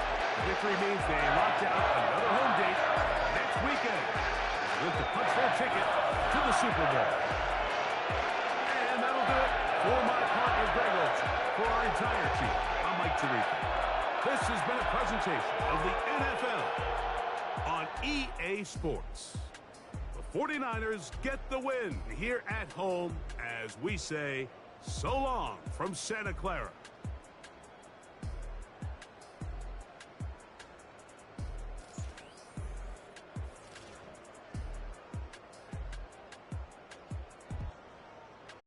Victory means they locked out another home date next weekend. They look to punch their ticket to the Super Bowl. And that'll do it for my partner, Greg Olson. For our entire team, I'm Mike Tirico. This has been a presentation of the NFL on EA Sports. The 49ers get the win here at home as we say so long from Santa Clara.